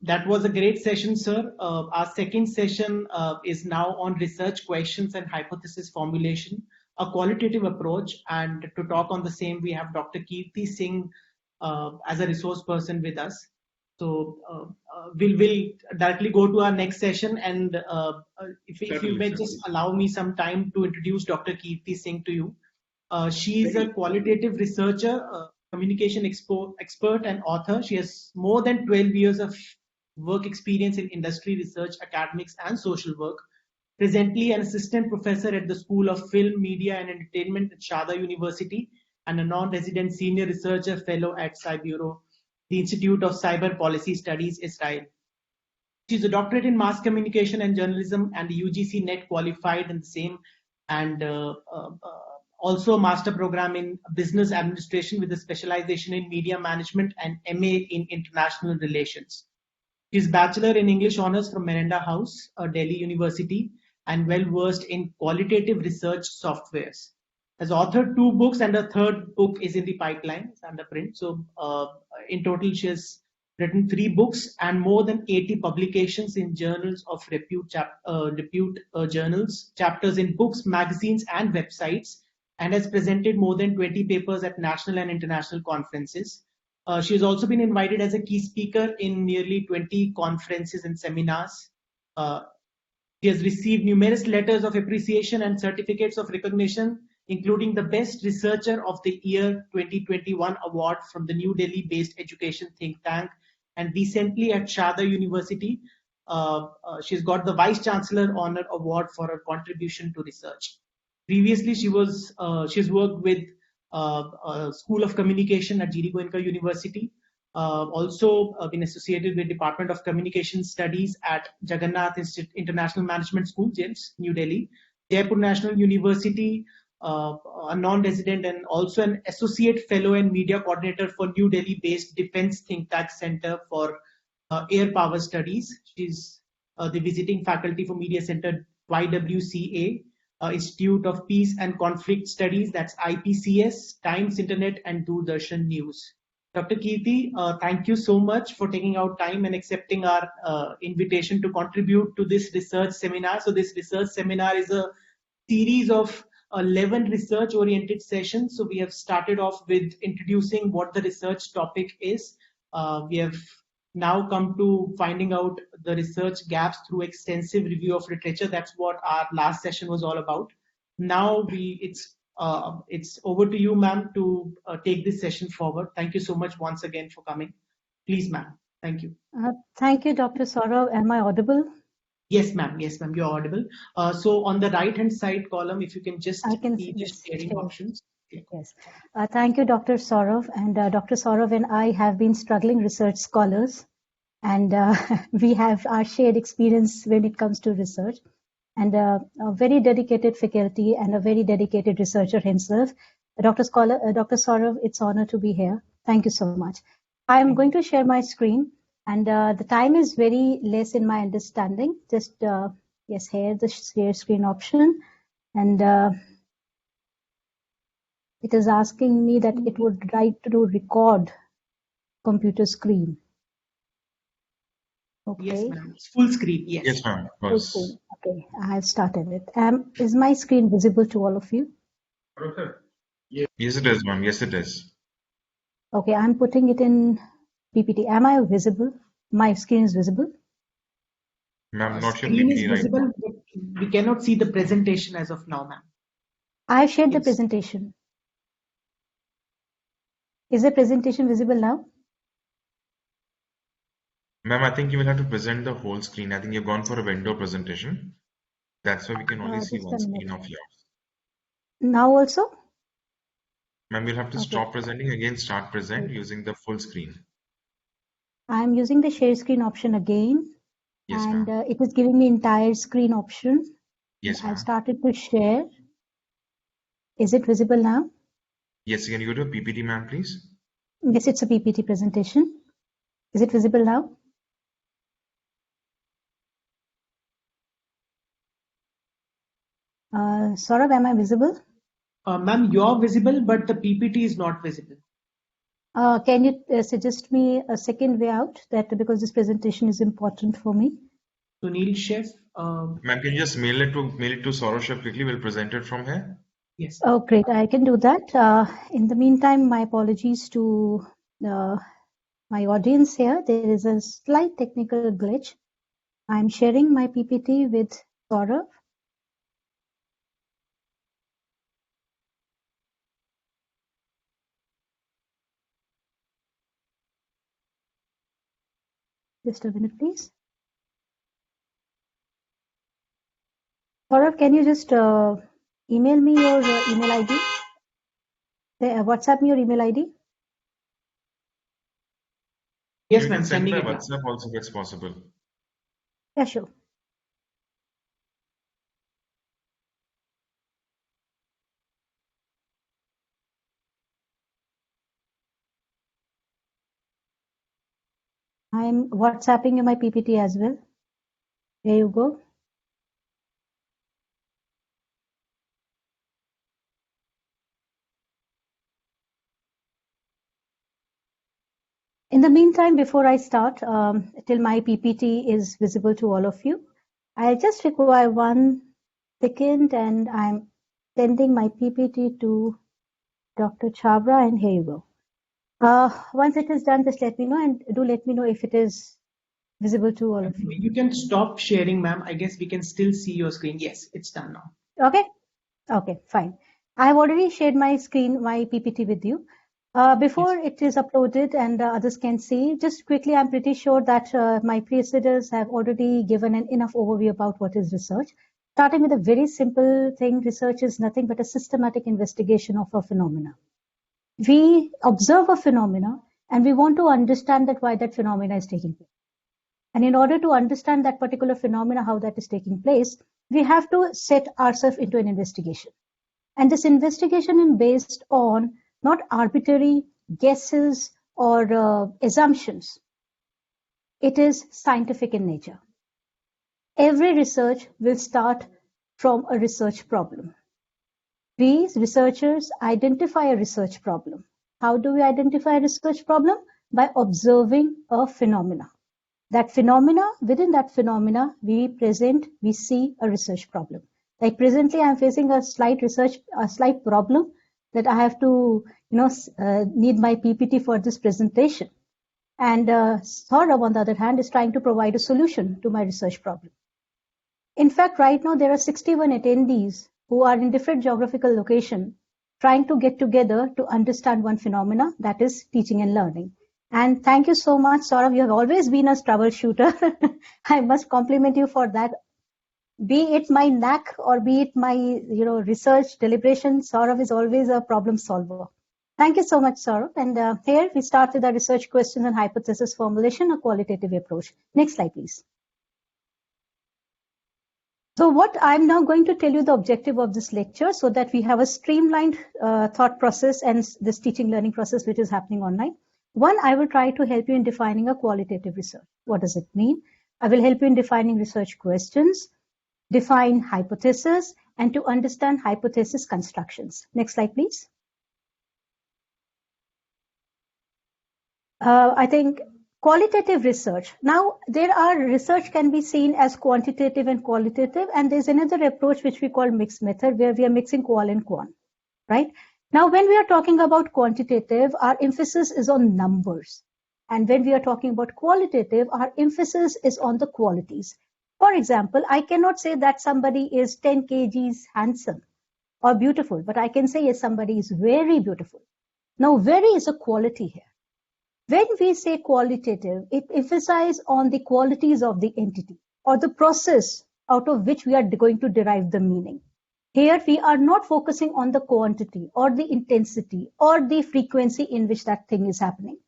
That was a great session, sir. Our second session is now on research questions and hypothesis formulation, a qualitative approach. And to talk on the same, we have Dr. Kirti Singh as a resource person with us. So we'll directly go to our next session. And if you may just allow me some time to introduce Dr. Kirti Singh to you. She is a qualitative researcher, communication expert, and author. She has more than 12 years of work experience in industry research, academics, and social work. Presently, an assistant professor at the School of Film, Media, and Entertainment at Shada University, and a non-resident senior researcher fellow at Cybureau, the Institute of Cyber Policy Studies, Israel. She's a doctorate in mass communication and journalism and UGC net qualified in the same, and also a master program in business administration with a specialization in media management and MA in international relations. She's bachelor in English honors from Miranda House, Delhi University, and well versed in qualitative research softwares. Has authored 2 books, and a third book is in the pipeline, it's under print. So in total, she has written 3 books and more than 80 publications in journals of repute journals, chapters in books, magazines, and websites, and has presented more than 20 papers at national and international conferences. She has also been invited as a key speaker in nearly 20 conferences and seminars. She has received numerous letters of appreciation and certificates of recognition, including the Best Researcher of the Year 2021 award from the New Delhi-based education think tank, and recently at Shada University, she's got the Vice Chancellor Honor Award for her contribution to research. Previously, she's worked with School of Communication at GD Goenka University. Also been associated with Department of Communication Studies at Jagannath International Management School, James, New Delhi, Jaipur National University, a non-resident and also an associate fellow and media coordinator for New Delhi-based Defense Think Tank Center for Air Power Studies. She's the visiting faculty for Media Center YWCA, Institute of Peace and Conflict Studies, that's IPCS, Times Internet, and Doordarshan News. Dr. Kirti, thank you so much for taking out time and accepting our invitation to contribute to this research seminar. So this research seminar is a series of 11 research-oriented sessions. So we have started off with introducing what the research topic is. We have now come to finding out the research gaps through extensive review of literature. That's what our last session was all about. Now it's It's over to you, ma'am, to take this session forward. Thank you so much once again for coming. Please, ma'am. Thank you. Thank you, Dr. Saurav. Am I audible? Yes, ma'am. Yes, ma'am. You're audible. So on the right-hand side column, if you can just see the sharing options. Yes. Thank you, Dr. Saurav. And Dr. Saurav and I have been struggling research scholars, and we have our shared experience when it comes to research, and a very dedicated faculty and a very dedicated researcher himself. Dr. Saurav, it's an honor to be here. Thank you so much. I'm going to share my screen, and the time is very less in my understanding. Just, yes, here the share screen option, and it is asking me that it would like to record computer screen. Okay. Yes, ma'am. Full screen. Yes. Yes, ma'am. Full screen. Okay, I have started it. Is my screen visible to all of you? Yes, it is, ma'am. Yes, it is. Okay, I'm putting it in PPT. Am I visible? My screen is visible? Ma'am, not your Screen is PPT right visible, now. but we cannot see the presentation as of now, ma'am. I have shared the Yes. presentation. Is the presentation visible now? Ma'am, I think you will have to present the whole screen. I think you've gone for a window presentation. That's why we can only see Just one a screen minute. of yours. Now also? Ma'am, you'll have to Okay. stop presenting, again start present using the full screen. I'm using the share screen option again, Yes, and ma'am. it is giving me entire screen option. Yes, I've ma'am. started to share. Is it visible now? Yes, can you go to PPT, ma'am, please? Yes, it's a PPT presentation. Is it visible now? Saurabh, am I visible? Ma'am, you're visible, but the PPT is not visible. Can you suggest me a second way out? That because this presentation is important for me. Sunil Chef. Ma'am, can you just mail it to Saurabh quickly? We'll present it from here. Yes. Oh, great. I can do that. In the meantime, my apologies to my audience here. There is a slight technical glitch. I'm sharing my PPT with Saurabh. Just a minute, please. Saurabh, can you just email me your email ID? WhatsApp me your email ID? Yes, You ma'am. can send Sending by it now. WhatsApp also if it's possible. Yeah, sure. I'm WhatsApping you my PPT as well. There you go. In the meantime, before I start, till my PPT is visible to all of you, I just require 1 second, and I'm sending my PPT to Dr. Chabra, and here you go. Once it is done, just let me know, and do let me know if it is visible to all of you. You can stop sharing, ma'am. I guess we can still see your screen. Yes, it's done now. Okay? Okay, fine. I've already shared my screen, my PPT with you. Before it is uploaded and others can see, just quickly, I'm pretty sure that my preceders have already given an enough overview about what is research. Starting with a very simple thing, research is nothing but a systematic investigation of a phenomena. We observe a phenomena and we want to understand that why that phenomena is taking place. And in order to understand that particular phenomena, how that is taking place, we have to set ourselves into an investigation. And this investigation is based on not arbitrary guesses or assumptions. It is scientific in nature. Every research will start from a research problem. We researchers identify a research problem. How do we identify a research problem? By observing a phenomena. That phenomena, within that phenomena, we see a research problem. Like presently, I'm facing a slight problem that I have to, need my PPT for this presentation. And Saurabh, on the other hand, is trying to provide a solution to my research problem. In fact, right now, there are 61 attendees who are in different geographical locations trying to get together to understand one phenomena, that is teaching and learning. And thank you so much, Saurav. You have always been a troubleshooter. I must compliment you for that. Be it my knack or be it my research deliberation, Saurav is always a problem solver. Thank you so much, Saurav. And here we start with our research questions and hypothesis formulation, a qualitative approach. Next slide, please. So what I'm now going to tell you the objective of this lecture so that we have a streamlined thought process and this teaching learning process which is happening online. One, I will try to help you in defining a qualitative research. What does it mean? I will help you in defining research questions, define hypothesis, and to understand hypothesis constructions. Next slide, please. I think qualitative research. Now, research can be seen as quantitative and qualitative, and there's another approach which we call mixed method, where we are mixing qual and quant, right? Now, when we are talking about quantitative, our emphasis is on numbers. And when we are talking about qualitative, our emphasis is on the qualities. For example, I cannot say that somebody is 10 kgs handsome or beautiful, but I can say yes, somebody is very beautiful. Now, very is a quality here. When we say qualitative, it emphasizes on the qualities of the entity or the process out of which we are going to derive the meaning. Here, we are not focusing on the quantity or the intensity or the frequency in which that thing is happening.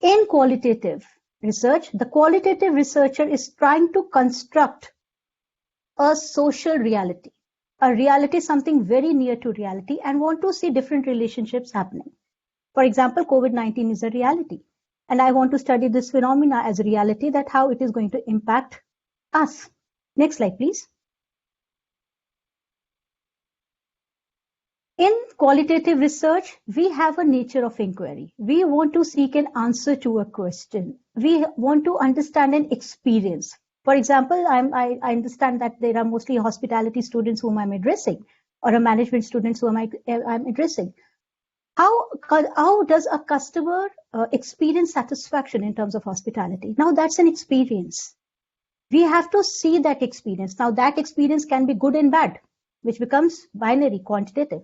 In qualitative research, the qualitative researcher is trying to construct a social reality, a reality, something very near to reality, and want to see different relationships happening. For example, COVID-19 is a reality, and I want to study this phenomena as a reality, that how it is going to impact us. Next slide, please. In qualitative research, we have a nature of inquiry. We want to seek an answer to a question. We want to understand an experience. For example, I understand that there are mostly hospitality students whom I'm addressing, or a management students whom I'm addressing. How does a customer experience satisfaction in terms of hospitality? Now, that's an experience. We have to see that experience. Now, that experience can be good and bad, which becomes binary, quantitative.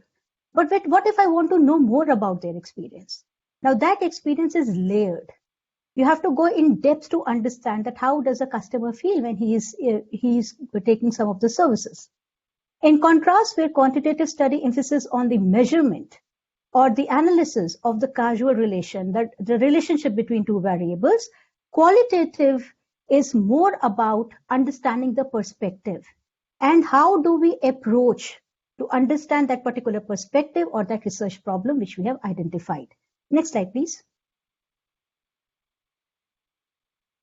But what if I want to know more about their experience? Now, that experience is layered. You have to go in depth to understand that how does a customer feel when he is taking some of the services. In contrast, where quantitative study emphasis on the measurement or the analysis of the causal relation, that the relationship between two variables, qualitative is more about understanding the perspective and how do we approach to understand that particular perspective or that research problem which we have identified. Next slide, please.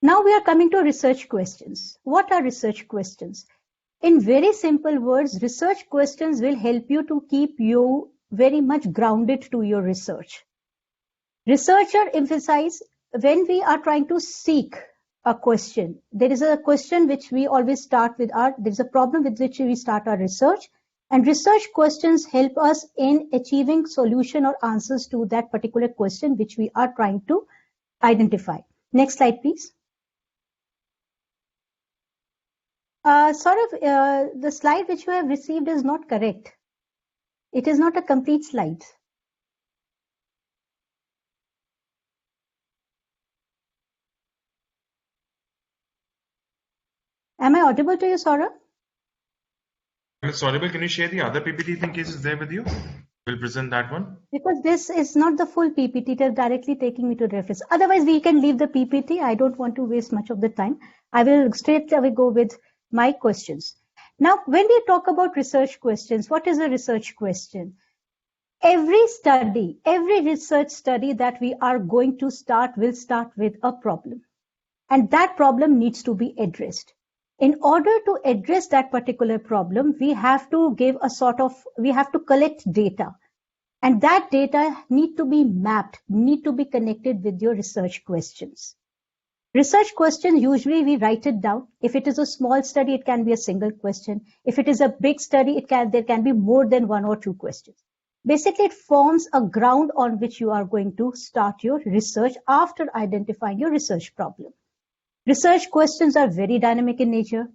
Now we are coming to research questions. What are research questions? In very simple words, research questions will help you to keep you very much grounded to your research. Researcher emphasize when we are trying to seek a question, there is a question which we always start with there is a problem with which we start our research, and research questions help us in achieving solution or answers to that particular question which we are trying to identify. Next slide, please. The slide which you have received is not correct. It is not a complete slide. Am I audible to you, Saurabh? It's audible. Can you share the other PPT in case it's there with you? We'll present that one. Because this is not the full PPT, it is directly taking me to the reference. Otherwise, we can leave the PPT. I don't want to waste much of the time. I will straight away go with my questions. Now, when we talk about research questions, what is a research question? Every research study that we are going to start will start with a problem. And that problem needs to be addressed. In order to address that particular problem, we have to collect data. And that data need to be mapped, need to be connected with your research questions. Research questions, usually we write it down. If it is a small study, it can be a single question. If it is a big study, there can be more than one or two questions. Basically, it forms a ground on which you are going to start your research after identifying your research problem. Research questions are very dynamic in nature.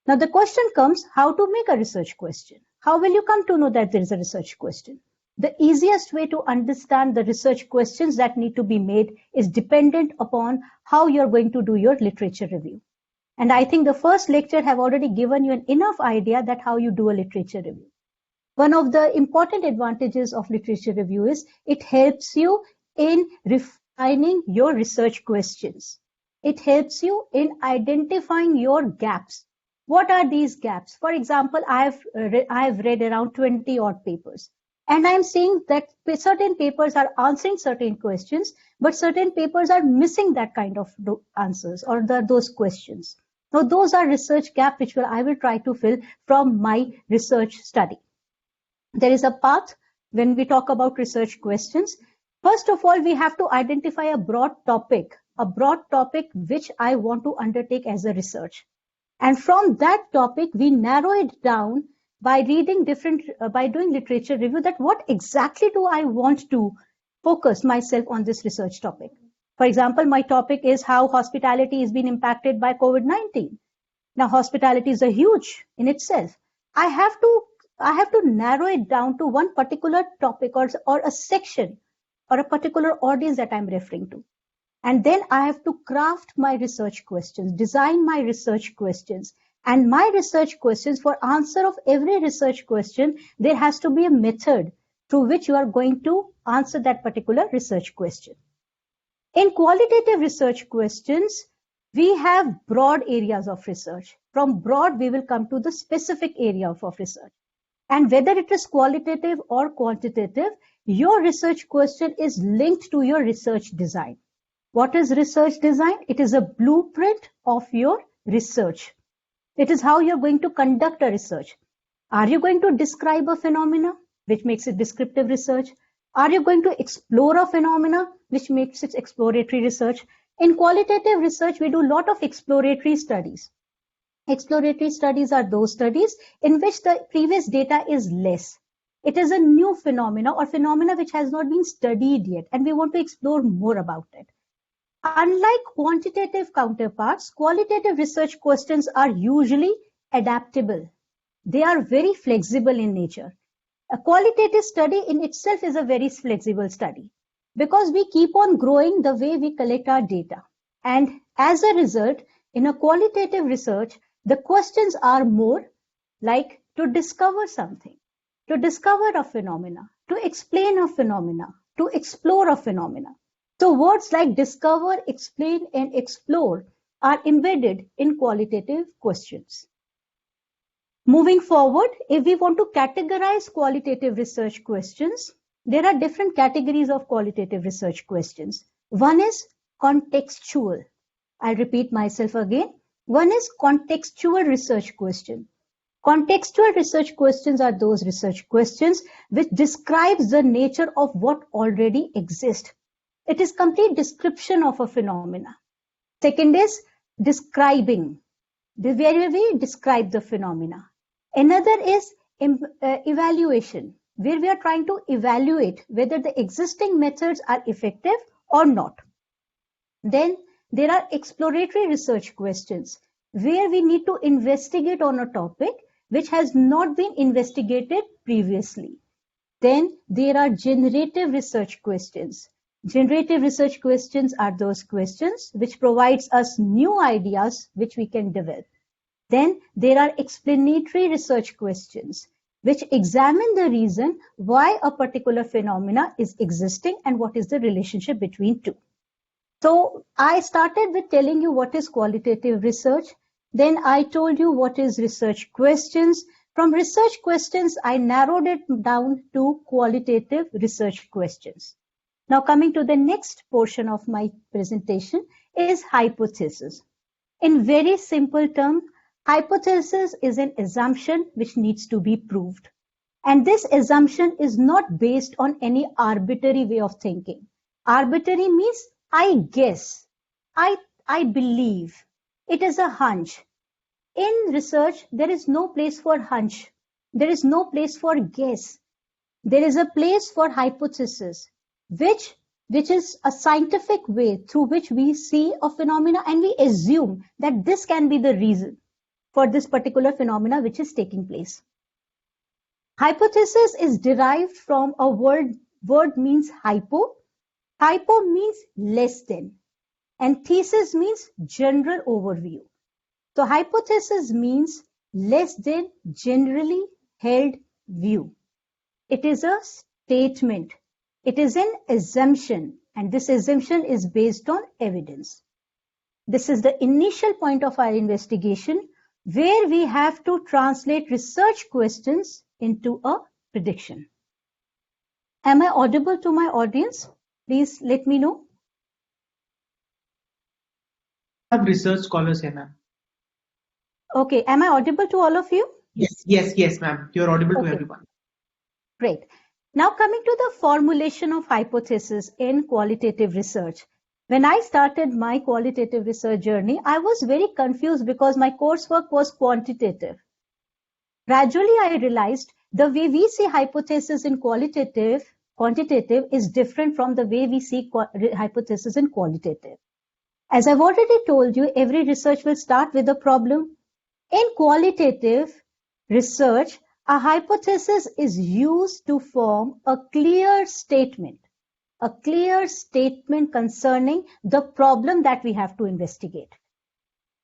Now, the question comes, how to make a research question? How will you come to know that there is a research question? the easiest way to understand the research questions that need to be made is dependent upon how you're going to do your literature review. And I think the first lecture have already given you an enough idea that how you do a literature review. One of the important advantages of literature review is it helps you in refining your research questions. It helps you in identifying your gaps. What are these gaps? For example, I have read around 20 odd papers, and I'm seeing that certain papers are answering certain questions, but certain papers are missing that kind of answers or those questions. Now, those are research gaps which I will try to fill from my research study. There is a path when we talk about research questions. First of all, we have to identify a broad topic which I want to undertake as a research. And from that topic, we narrow it down by reading by doing literature review, that what exactly do I want to focus myself on this research topic. For example, my topic is how hospitality is being impacted by COVID-19. Now, hospitality is a huge in itself. I have to narrow it down to one particular topic or a section or a particular audience that I'm referring to. And then I have to craft my research questions, design my research questions. And my research questions, for answer of every research question, there has to be a method through which you are going to answer that particular research question. In qualitative research questions, we have broad areas of research. From broad, we will come to the specific area of research. And whether it is qualitative or quantitative, your research question is linked to your research design. What is research design? It is a blueprint of your research. It is how you're going to conduct a research. Are you going to describe a phenomena, which makes it descriptive research? Are you going to explore a phenomena, which makes it exploratory research? In qualitative research, we do a lot of exploratory studies. Exploratory studies are those studies in which the previous data is less. It is a new phenomena or phenomena which has not been studied yet, and we want to explore more about it. Unlike quantitative counterparts, qualitative research questions are usually adaptable. They are very flexible in nature. A qualitative study in itself is a very flexible study because we keep on growing the way we collect our data. And as a result, in a qualitative research, the questions are more like to discover something, to discover a phenomena, to explain a phenomena, to explore a phenomena. So words like discover, explain, and explore are embedded in qualitative questions. Moving forward, if we want to categorize qualitative research questions, there are different categories of qualitative research questions. One is contextual. I'll repeat myself again. One is contextual research question. Contextual research questions are those research questions which describes the nature of what already exists. It is complete description of a phenomena. Second is describing, the way we describe the phenomena. Another is evaluation, where we are trying to evaluate whether the existing methods are effective or not. Then there are exploratory research questions, where we need to investigate on a topic which has not been investigated previously. Then there are generative research questions. Generative research questions are those questions which provides us new ideas which we can develop. Then there are explanatory research questions which examine the reason why a particular phenomena is existing and what is the relationship between two. So I started with telling you what is qualitative research. Then I told you what is research questions. From research questions, I narrowed it down to qualitative research questions. Now coming to the next portion of my presentation is hypothesis. In very simple terms, hypothesis is an assumption which needs to be proved. And this assumption is not based on any arbitrary way of thinking. Arbitrary means I guess, I believe. It is a hunch. In research, there is no place for hunch. There is no place for guess. There is a place for hypothesis, which is a scientific way through which we see a phenomena and we assume that this can be the reason for this particular phenomena which is taking place. Hypothesis is derived from a word means hypo. Hypo means less than, and thesis means general overview. So hypothesis means less than generally held view. It is a statement. It is an assumption, and this assumption is based on evidence. This is the initial point of our investigation, where we have to translate research questions into a prediction. Am I audible to my audience? Please let me know. Have research scholars here, ma'am. Okay, am I audible to all of you? Yes, ma'am. You're audible to everyone. Great. Now coming to the formulation of hypothesis in qualitative research. When I started my qualitative research journey, I was very confused because my coursework was quantitative. Gradually, I realized the way we see hypothesis in quantitative is different from the way we see hypothesis in qualitative. As I've already told you, every research will start with a problem. In qualitative research, a hypothesis is used to form a clear statement concerning the problem that we have to investigate.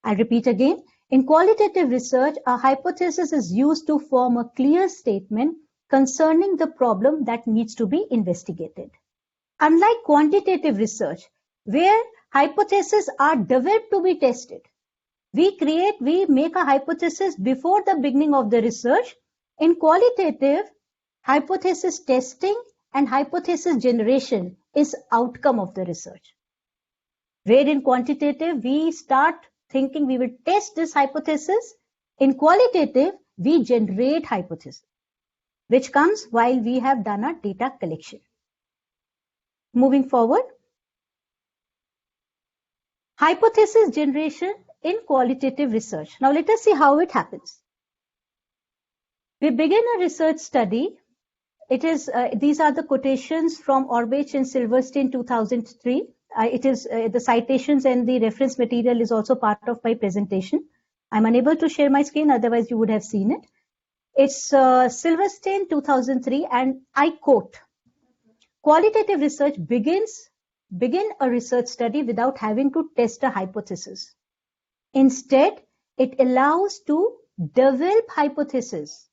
I repeat again, in qualitative research, a hypothesis is used to form a clear statement concerning the problem that needs to be investigated. Unlike quantitative research, where hypotheses are developed to be tested, we make a hypothesis before the beginning of the research. In qualitative, hypothesis testing and hypothesis generation is outcome of the research. Where in quantitative, we start thinking we will test this hypothesis. In qualitative, we generate hypothesis, which comes while we have done our data collection. Moving forward, hypothesis generation in qualitative research. Now let us see how it happens. We begin a research study. It is these are the quotations from Orbach and Silverstein 2003. It is the citations and the reference material is also part of my presentation. I'm unable to share my screen, otherwise you would have seen it. It's Silverstein 2003, and I quote, "Qualitative research begin a research study without having to test a hypothesis. Instead, it allows to develop hypothesis."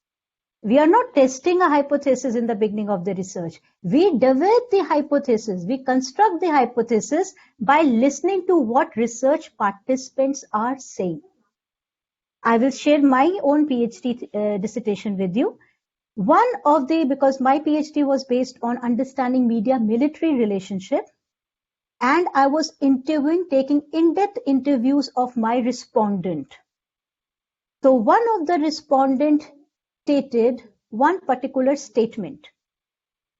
We are not testing a hypothesis in the beginning of the research. We develop the hypothesis. We construct the hypothesis by listening to what research participants are saying. I will share my own PhD dissertation with you. Because my PhD was based on understanding media-military relationship, and I was taking in-depth interviews of my respondent. So one of the respondent stated one particular statement,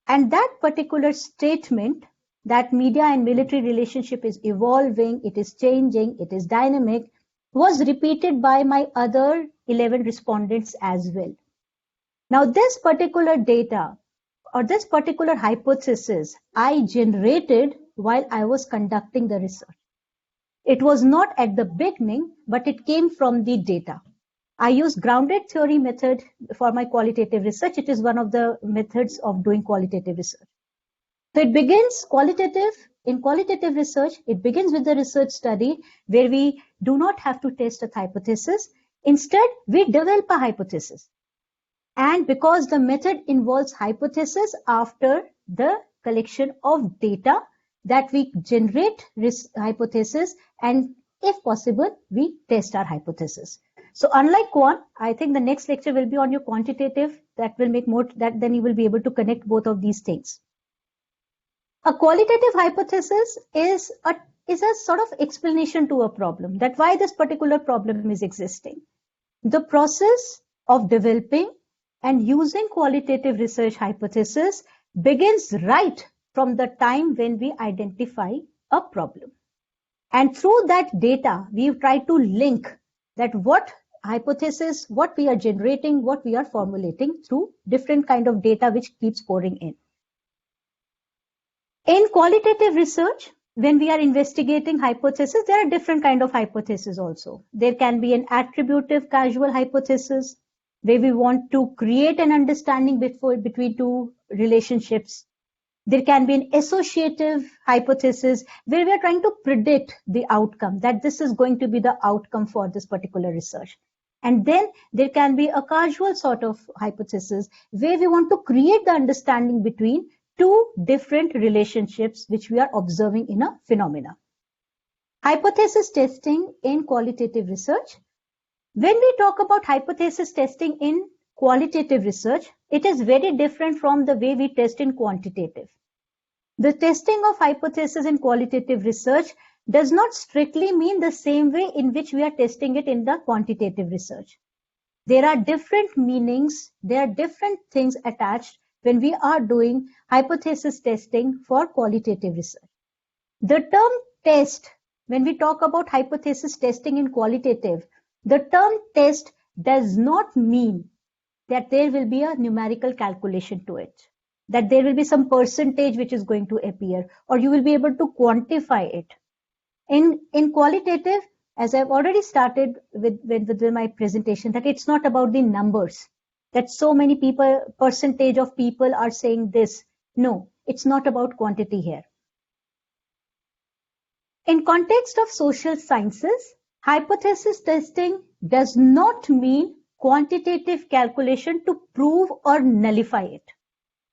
and that particular statement, that media and military relationship is evolving, it is changing, it is dynamic, was repeated by my other 11 respondents as well. Now this particular data or this particular hypothesis I generated while I was conducting the research. It was not at the beginning, but it came from the data. I use grounded theory method for my qualitative research. It is one of the methods of doing qualitative research. So it begins in qualitative research, it begins with the research study where we do not have to test a hypothesis. Instead, we develop a hypothesis. And because the method involves hypothesis, after the collection of data, that we generate hypothesis, and if possible, we test our hypothesis. So unlike quant, I think the next lecture will be on your quantitative. That will make more, then you will be able to connect both of these things. A qualitative hypothesis is a sort of explanation to a problem, that why this particular problem is existing. The process of developing and using qualitative research hypothesis begins right from the time when we identify a problem. And through that data, we try to link that what hypothesis, what we are generating, what we are formulating through different kind of data which keeps pouring in. In qualitative research, when we are investigating hypothesis, there are different kind of hypotheses also. There can be an attributive causal hypothesis. where we want to create an understanding between two relationships. There can be an associative hypothesis where we are trying to predict the outcome, that this is going to be the outcome for this particular research. And then there can be a causal sort of hypothesis where we want to create the understanding between two different relationships which we are observing in a phenomena. Hypothesis testing in qualitative research. When we talk about hypothesis testing in qualitative research, it is very different from the way we test in quantitative. The testing of hypothesis in qualitative research does not strictly mean the same way in which we are testing it in the quantitative research. There are different meanings, there are different things attached when we are doing hypothesis testing for qualitative research. The term test, when we talk about hypothesis testing in qualitative, the term test does not mean that there will be a numerical calculation to it, that there will be some percentage which is going to appear, or you will be able to quantify it. In qualitative, as I've already started with my presentation, that it's not about the numbers, that so many people, percentage of people are saying this. No, it's not about quantity here. In context of social sciences, hypothesis testing does not mean quantitative calculation to prove or nullify it.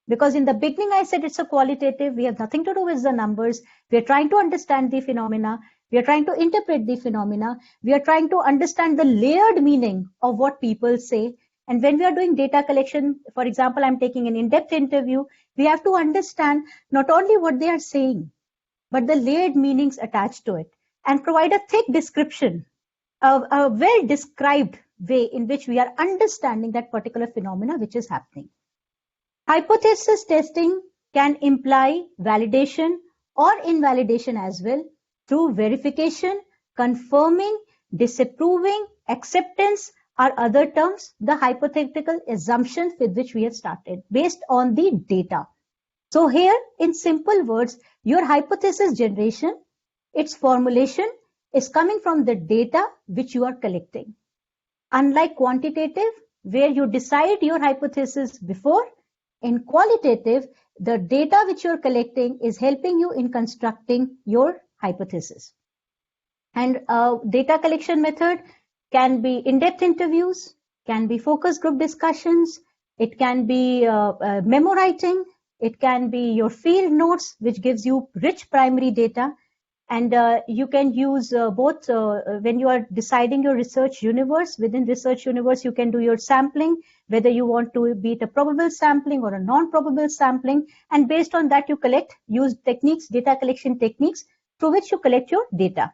Because in the beginning I said it's a qualitative, we have nothing to do with the numbers. We are trying to understand the phenomena. We are trying to interpret the phenomena. We are trying to understand the layered meaning of what people say. And when we are doing data collection, for example, I'm taking an in-depth interview, we have to understand not only what they are saying, but the layered meanings attached to it, and provide a thick description, a well-described way in which we are understanding that particular phenomena which is happening. Hypothesis testing can imply validation or invalidation as well through verification, confirming, disapproving, acceptance are other terms, the hypothetical assumptions with which we have started based on the data. So here, in simple words, your hypothesis generation, its formulation is coming from the data which you are collecting. Unlike quantitative, where you decide your hypothesis before, in qualitative, the data which you're collecting is helping you in constructing your hypothesis. And data collection method can be in-depth interviews, can be focus group discussions, it can be memo writing, it can be your field notes, which gives you rich primary data. And you can use both when you are deciding your research universe. Within research universe, you can do your sampling, whether you want to be it a probable sampling or a non-probable sampling. And based on that, you use techniques, data collection techniques, through which you collect your data.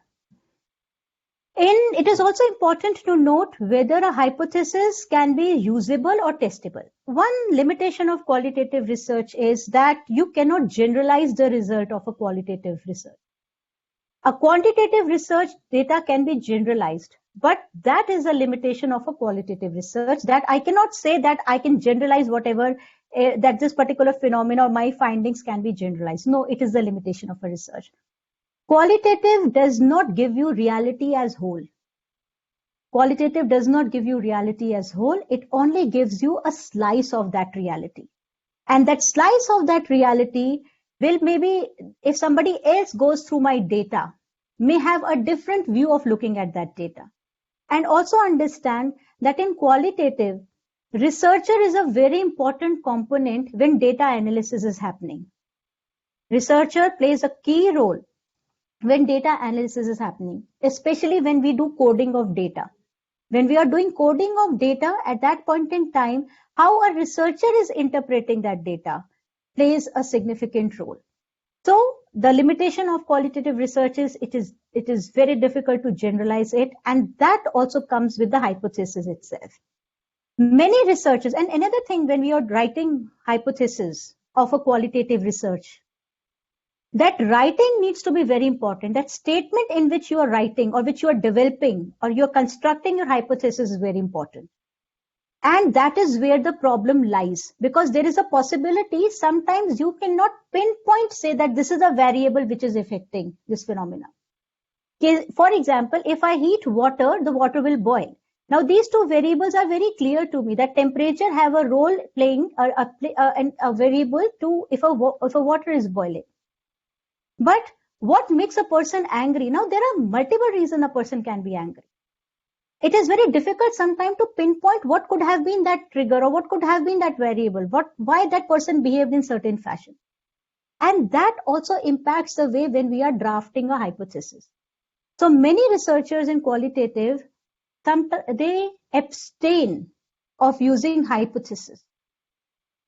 It is also important to note whether a hypothesis can be usable or testable. One limitation of qualitative research is that you cannot generalize the result of a qualitative research. A quantitative research data can be generalized, but that is a limitation of a qualitative research, that I cannot say that I can generalize whatever, that this particular phenomena or my findings can be generalized. No, it is the limitation of a research. Qualitative does not give you reality as whole. Qualitative does not give you reality as whole. It only gives you a slice of that reality. And that slice of that reality will maybe, if somebody else goes through my data, may have a different view of looking at that data. And also understand that in qualitative, researcher is a very important component when data analysis is happening. Researcher plays a key role when data analysis is happening, especially when we do coding of data. When we are doing coding of data, at that point in time, how a researcher is interpreting that data plays a significant role. So the limitation of qualitative research is it is very difficult to generalize it, and that also comes with the hypothesis itself. Many researchers, and another thing, when we are writing hypothesis of a qualitative research, that writing needs to be very important. That statement in which you are writing or which you are developing or you're constructing your hypothesis is very important. And that is where the problem lies, because there is a possibility sometimes you cannot pinpoint say that this is a variable which is affecting this phenomena. For example, if I heat water, the water will boil. Now, these two variables are very clear to me, that temperature have a role playing a variable to if a water is boiling. But what makes a person angry? Now, there are multiple reasons a person can be angry. It is very difficult sometimes to pinpoint what could have been that trigger or what could have been that variable, why that person behaved in certain fashion. And that also impacts the way when we are drafting a hypothesis. So many researchers in qualitative, they abstain of using hypothesis.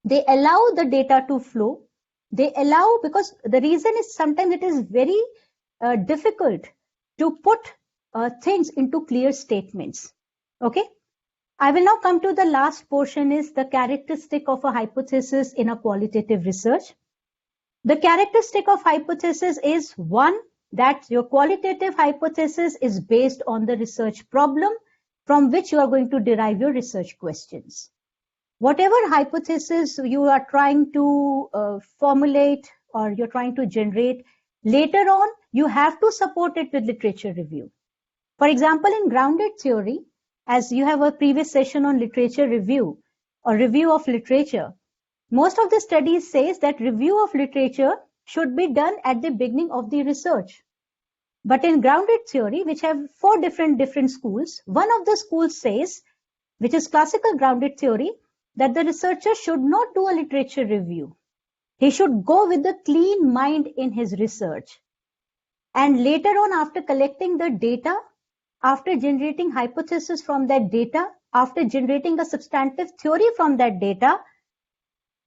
They allow the data to flow. They allow, because the reason is sometimes it is very difficult to put things into clear statements. Okay. I will now come to the last portion, is the characteristic of a hypothesis in a qualitative research. The characteristic of hypothesis is, one, that your qualitative hypothesis is based on the research problem from which you are going to derive your research questions. Whatever hypothesis you are trying to formulate or you're trying to generate, later on, you have to support it with literature review. For example, in grounded theory, as you have a previous session on literature review or review of literature, most of the studies says that review of literature should be done at the beginning of the research. But in grounded theory, which have four different schools, one of the schools says, which is classical grounded theory, that the researcher should not do a literature review. He should go with a clean mind in his research. And later on, after collecting the data, after generating hypothesis from that data, after generating a substantive theory from that data,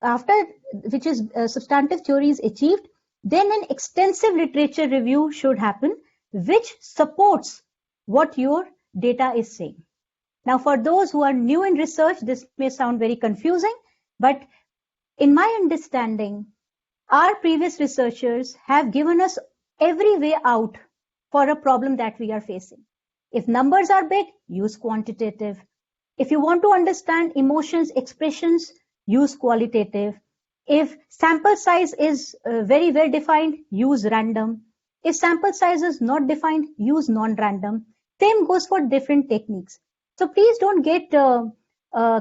after which is substantive theory is achieved, then an extensive literature review should happen, which supports what your data is saying. Now, for those who are new in research, this may sound very confusing, but in my understanding, our previous researchers have given us every way out for a problem that we are facing. If numbers are big, use quantitative. If you want to understand emotions, expressions, use qualitative. If sample size is very well defined, use random. If sample size is not defined, use non-random. Same goes for different techniques. So please don't get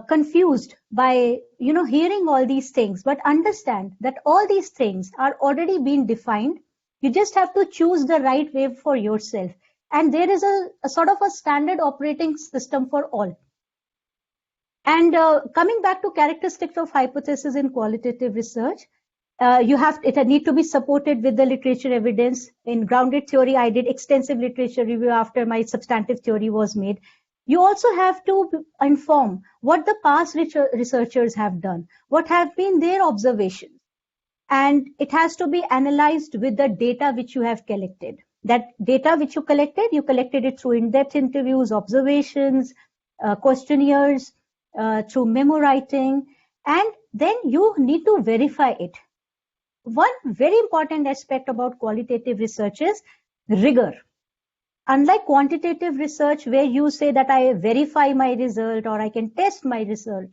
confused by hearing all these things, but understand that all these things are already being defined. You just have to choose the right way for yourself. And there is a sort of a standard operating system for all. And coming back to characteristics of hypothesis in qualitative research, it need to be supported with the literature evidence. In grounded theory, I did extensive literature review after my substantive theory was made. You also have to inform what the past researchers have done, what have been their observations. And it has to be analyzed with the data which you have collected. That data which you collected it through in-depth interviews, observations, questionnaires, through memo writing, and then you need to verify it. One very important aspect about qualitative research is rigor. Unlike quantitative research, where you say that I verify my result or I can test my result,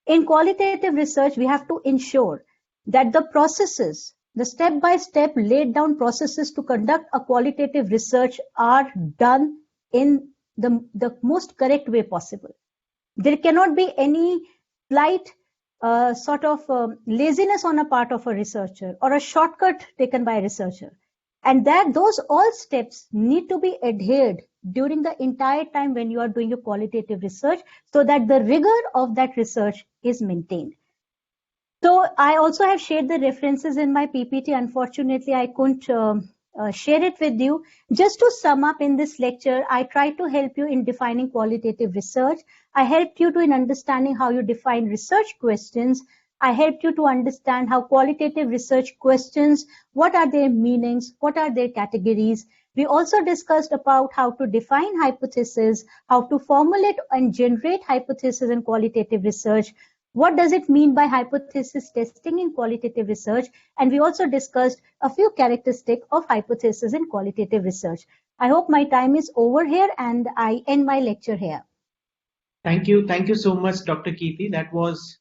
in qualitative research, we have to ensure that the processes, the step-by-step laid down processes to conduct a qualitative research are done in the most correct way possible. There cannot be any slight laziness on a part of a researcher or a shortcut taken by a researcher. And those all steps need to be adhered during the entire time when you are doing a qualitative research, so that the rigor of that research is maintained. So I also have shared the references in my PPT. Unfortunately, I couldn't share it with you. Just to sum up in this lecture, I tried to help you in defining qualitative research. I helped you in understanding how you define research questions. I helped you to understand how qualitative research questions, what are their meanings, what are their categories. We also discussed about how to define hypotheses, how to formulate and generate hypotheses in qualitative research. What does it mean by hypothesis testing in qualitative research? And we also discussed a few characteristics of hypothesis in qualitative research. I hope my time is over here and I end my lecture here. Thank you. Thank you so much, Dr. Keerti. That was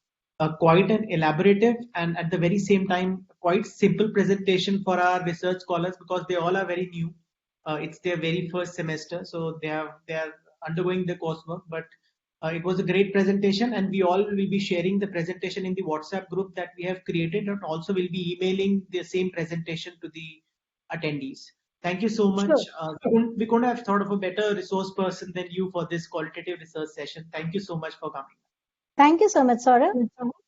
quite an elaborative and at the very same time, quite simple presentation for our research scholars, because they all are very new. It's their very first semester. So they are undergoing the coursework, but it was a great presentation, and we all will be sharing the presentation in the WhatsApp group that we have created, and also will be emailing the same presentation to the attendees. Thank you so much. Sure. We couldn't have thought of a better resource person than you for this qualitative research session. Thank you so much for coming. Thank you so much, Saurabh.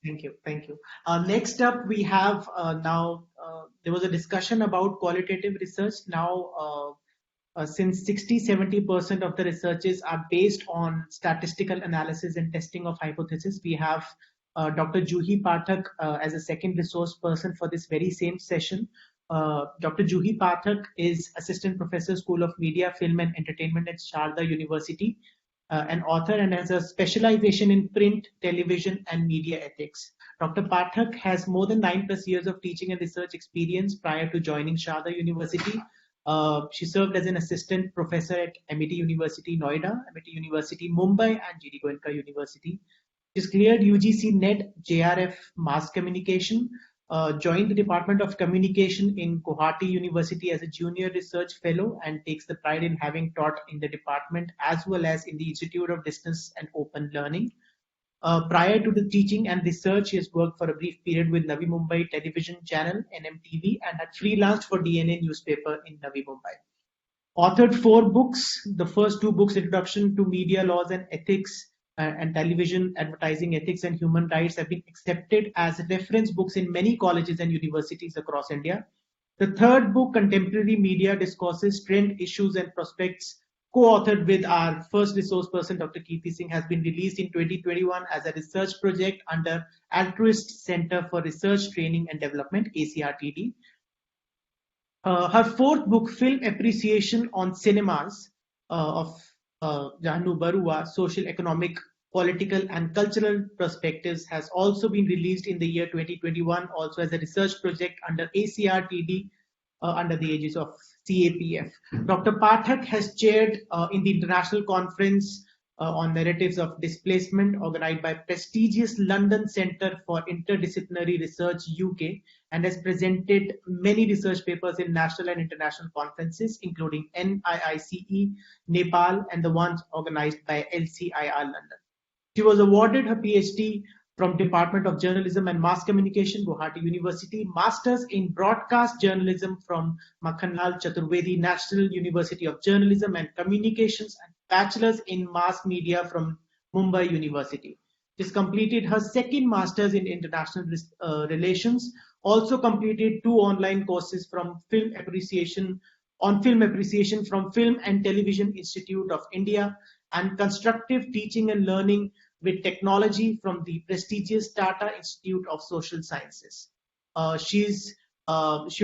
Thank you. Thank you. Next up, we have now, there was a discussion about qualitative research. Now, since 60-70% of the researches are based on statistical analysis and testing of hypothesis, we have Dr. Juhi Pathak as a second resource person for this very same session. Dr. Juhi Pathak is Assistant Professor, School of Media, Film and Entertainment at Sharda University, an author and has a specialization in print, television and media ethics. Dr. Pathak has more than 9+ years of teaching and research experience prior to joining Sharda University. She served as an assistant professor at MIT University, Noida, MIT University, Mumbai and GD Goenka University. She's cleared UGC NET JRF Mass Communication, joined the Department of Communication in Guwahati University as a junior research fellow and takes the pride in having taught in the department as well as in the Institute of Distance and Open Learning. Prior to the teaching and research, she has worked for a brief period with Navi Mumbai television channel, NMTV, and had freelanced for DNA newspaper in Navi Mumbai. Authored 4 books. The first 2 books, Introduction to Media Laws and Ethics, and Television Advertising Ethics and Human Rights, have been accepted as reference books in many colleges and universities across India. The third book, Contemporary Media Discourses, Trend, Issues and Prospects, co-authored with our first resource person, Dr. Kirti Singh, has been released in 2021 as a research project under Altruist Center for Research, Training and Development, ACRTD. Her fourth book, Film Appreciation on Cinemas, of Jahnu Barua, Social, Economic, Political and Cultural Perspectives, has also been released in the year 2021, also as a research project under ACRTD, under the aegis of CAPF. Dr. Pathak has chaired in the International Conference on Narratives of Displacement, organized by prestigious London Centre for Interdisciplinary Research, UK, and has presented many research papers in national and international conferences, including NIICE, Nepal, and the ones organized by LCIR London. She was awarded her PhD from Department of Journalism and Mass Communication, Guwahati University, Masters in Broadcast Journalism from Makhanlal Chaturvedi National University of Journalism and Communications, and Bachelors in Mass Media from Mumbai University. She's completed her second Masters in International Relations, also completed 2 online courses from Film Appreciation from Film and Television Institute of India, and Constructive Teaching and Learning with Technology from the prestigious Tata Institute of Social Sciences. She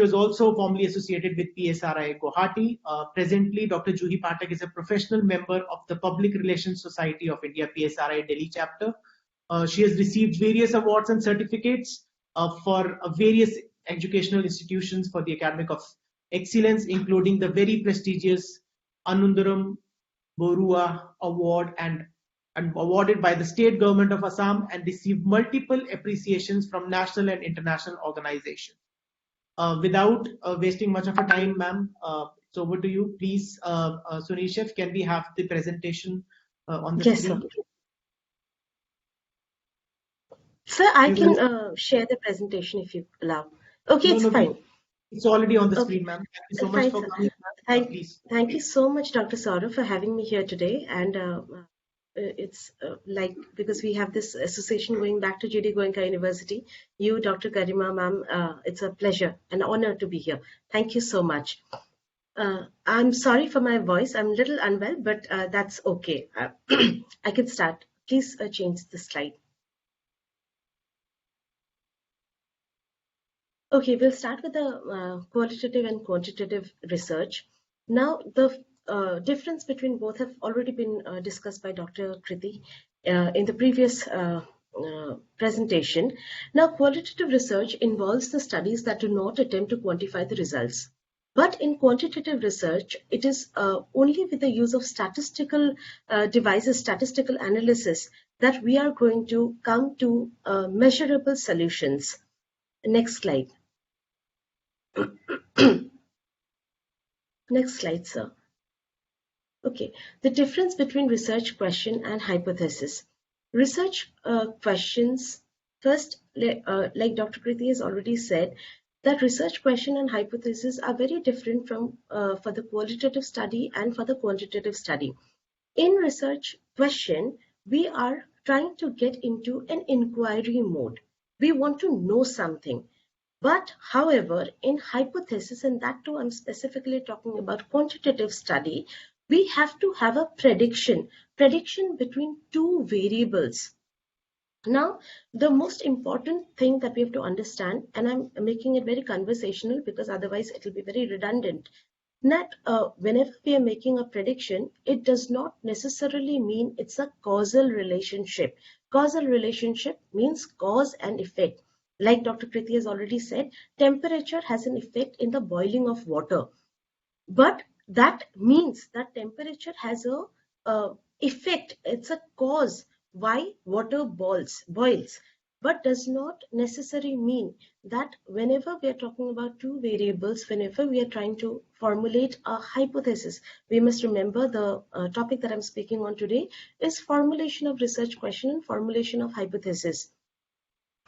was also formerly associated with PSRI Guwahati. Presently, Dr. Juhi Pathak is a professional member of the Public Relations Society of India, PSRI Delhi chapter. She has received various awards and certificates for various educational institutions for the academic of excellence, including the very prestigious Anundaram Borua Award, and awarded by the state government of Assam, and received multiple appreciations from national and international organizations. Without wasting much of a time, ma'am, it's over to you. Please, Sunil Chef, can we have the presentation on the screen? Sir. Sir, I can share the presentation if you allow. Okay, it's fine. It's already on the screen, ma'am. Thank you so much for coming. Thank you so much, Dr. Saurabh, for having me here today. And it's like, because we have this association going back to GD Goenka University, you, Dr. Garima, ma'am, it's a pleasure, an honor to be here. Thank you so much. I'm sorry for my voice. I'm a little unwell, but that's okay. I can start. Please change the slide. Okay, we'll start with the qualitative and quantitative research. Now, the difference between both have already been discussed by Dr. Kriti in the previous presentation. Now, qualitative research involves the studies that do not attempt to quantify the results. But in quantitative research, it is only with the use of statistical devices, statistical analysis, that we are going to come to measurable solutions. Next slide. Next slide, sir. Okay, the difference between research question and hypothesis. Research questions, first, like Dr. Kriti has already said, that research question and hypothesis are very different from for the qualitative study and for the quantitative study. In research question, we are trying to get into an inquiry mode. We want to know something. But however, in hypothesis, and that too I'm specifically talking about quantitative study, we have to have a prediction between two variables. Now, the most important thing that we have to understand, and I'm making it very conversational because otherwise it will be very redundant, that whenever we are making a prediction, it does not necessarily mean it's a causal relationship. Causal relationship means cause and effect. Like Dr. Kriti has already said, temperature has an effect in the boiling of water. But that means that temperature has a effect. It's a cause why water boils, but does not necessarily mean that whenever we are talking about two variables, whenever we are trying to formulate a hypothesis, we must remember the topic that I'm speaking on today is formulation of research question and formulation of hypothesis.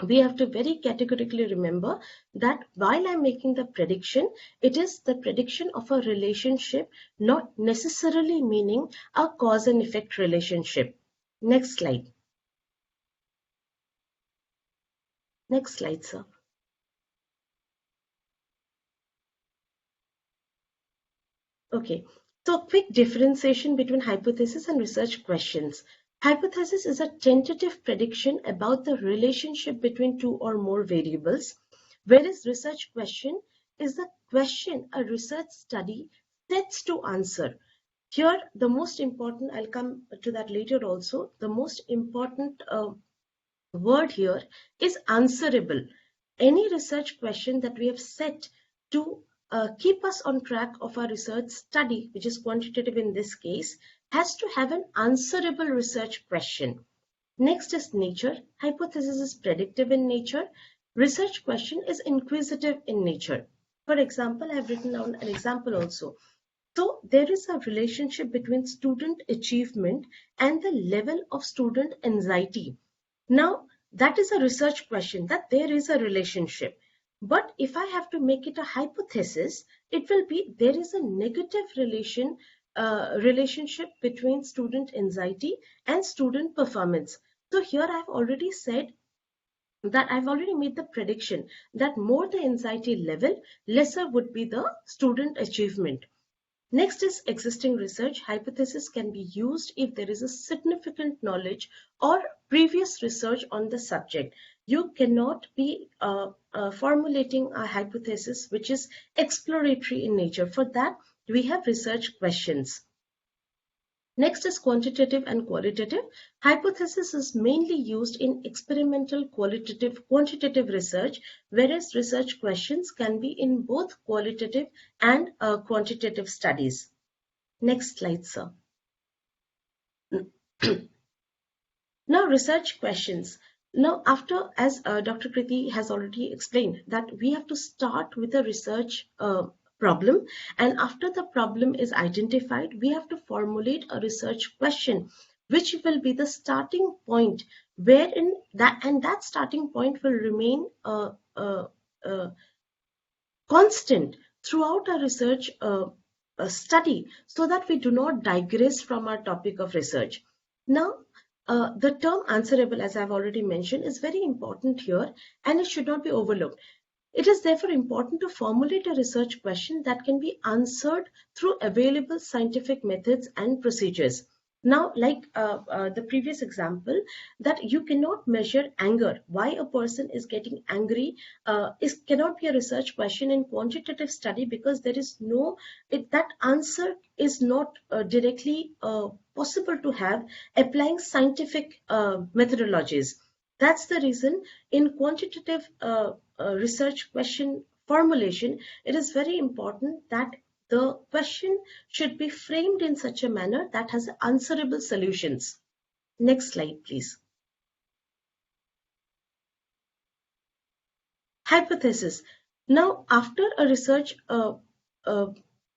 We have to very categorically remember that while I'm making the prediction, it is the prediction of a relationship, not necessarily meaning a cause and effect relationship. Next slide. Next slide, sir. Okay, so quick differentiation between hypothesis and research questions. Hypothesis is a tentative prediction about the relationship between two or more variables, whereas research question is the question a research study sets to answer. Here, the most important, I'll come to that later also, the most important word here is answerable. Any research question that we have set to keep us on track of our research study, which is quantitative in this case, has to have an answerable research question. Next is nature. Hypothesis is predictive in nature. Research question is inquisitive in nature. For example, I have written down an example also. So there is a relationship between student achievement and the level of student anxiety. Now, that is a research question, that there is a relationship. But if I have to make it a hypothesis, it will be there is a negative relationship between student anxiety and student performance. So here I've already said that I've already made the prediction that more the anxiety level, lesser would be the student achievement. Next is existing research. Hypothesis can be used if there is a significant knowledge or previous research on the subject. You cannot be formulating a hypothesis which is exploratory in nature. For that, we have research questions. Next is quantitative and qualitative. Hypothesis is mainly used in experimental quantitative research, whereas research questions can be in both qualitative and quantitative studies. Next slide, sir. Now, research questions. Now, after, as Dr. Kriti has already explained, that we have to start with a research problem, and after the problem is identified, we have to formulate a research question, which will be the starting point, wherein that starting point will remain constant throughout our research study, so that we do not digress from our topic of research. Now, the term answerable, as I've already mentioned, is very important here, and it should not be overlooked. It is therefore important to formulate a research question that can be answered through available scientific methods and procedures. Now, like the previous example, that you cannot measure anger. Why a person is getting angry cannot be a research question in quantitative study, because there is that answer is not directly possible to have applying scientific methodologies. That's the reason in quantitative research question formulation, it is very important that the question should be framed in such a manner that has answerable solutions. Next slide, please. Hypothesis. Now, after a research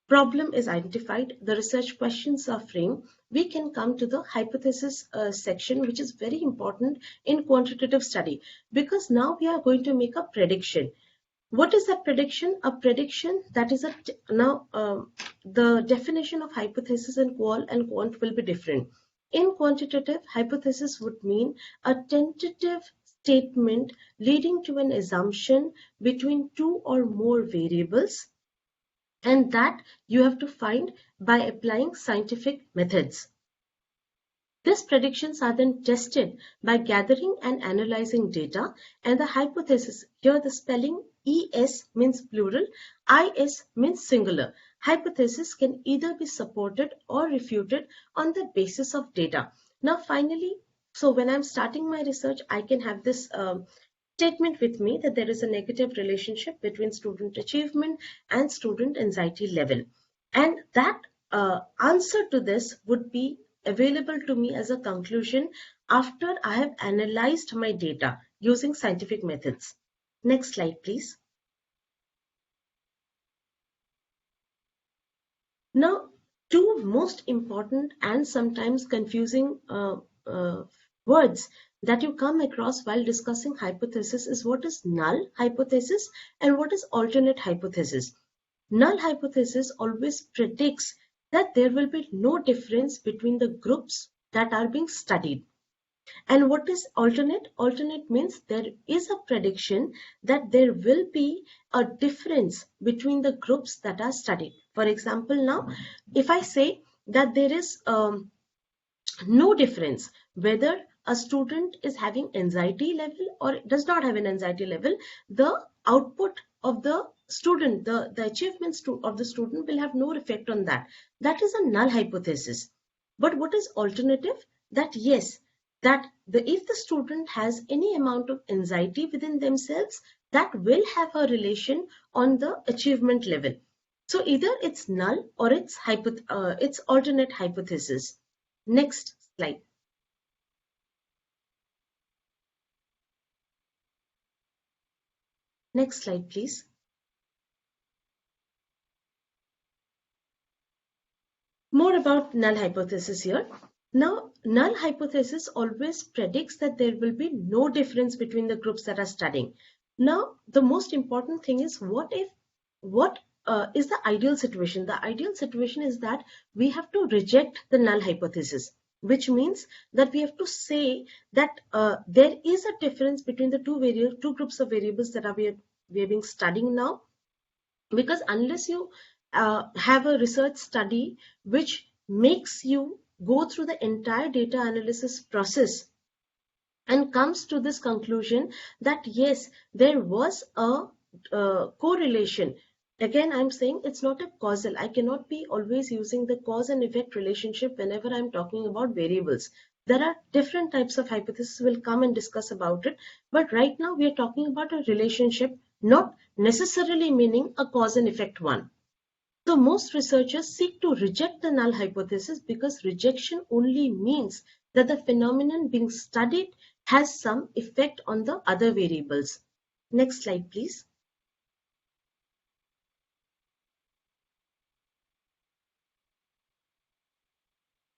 problem is identified, the research questions are framed, we can come to the hypothesis section, which is very important in quantitative study, because now we are going to make a prediction. What is a prediction? A prediction, that is the definition of hypothesis in qual and quant will be different. In quantitative, hypothesis would mean a tentative statement leading to an assumption between two or more variables, and that you have to find by applying scientific methods. These predictions are then tested by gathering and analyzing data, and the hypothesis, here the spelling ES means plural, IS means singular. Hypothesis can either be supported or refuted on the basis of data. Now finally, so when I'm starting my research, I can have this statement with me that there is a negative relationship between student achievement and student anxiety level. And that answer to this would be available to me as a conclusion after I have analyzed my data using scientific methods. Next slide, please. Now, two most important and sometimes confusing words that you come across while discussing hypothesis is what is null hypothesis and what is alternate hypothesis. Null hypothesis always predicts that there will be no difference between the groups that are being studied. And what is alternate? Alternate means there is a prediction that there will be a difference between the groups that are studied. For example, now, if I say that there is no difference whether a student is having anxiety level or does not have an anxiety level, the output of the student, the achievements of the student will have no effect on that. That is a null hypothesis. But what is alternative? That yes, that if the student has any amount of anxiety within themselves, that will have a relation on the achievement level. So either it's null or it's alternate hypothesis. Next slide. Next slide, please. More about null hypothesis here. Now, null hypothesis always predicts that there will be no difference between the groups that are studying. Now, the most important thing is what is the ideal situation? The ideal situation is that we have to reject the null hypothesis, which means that we have to say that there is a difference between the two groups of variables that we are being studying now, because unless you have a research study which makes you go through the entire data analysis process and comes to this conclusion that yes, there was a correlation. Again, I'm saying it's not a causal. I cannot be always using the cause and effect relationship whenever I'm talking about variables. There are different types of hypotheses. We'll come and discuss about it. But right now we are talking about a relationship, not necessarily meaning a cause and effect one. So most researchers seek to reject the null hypothesis because rejection only means that the phenomenon being studied has some effect on the other variables. Next slide, please.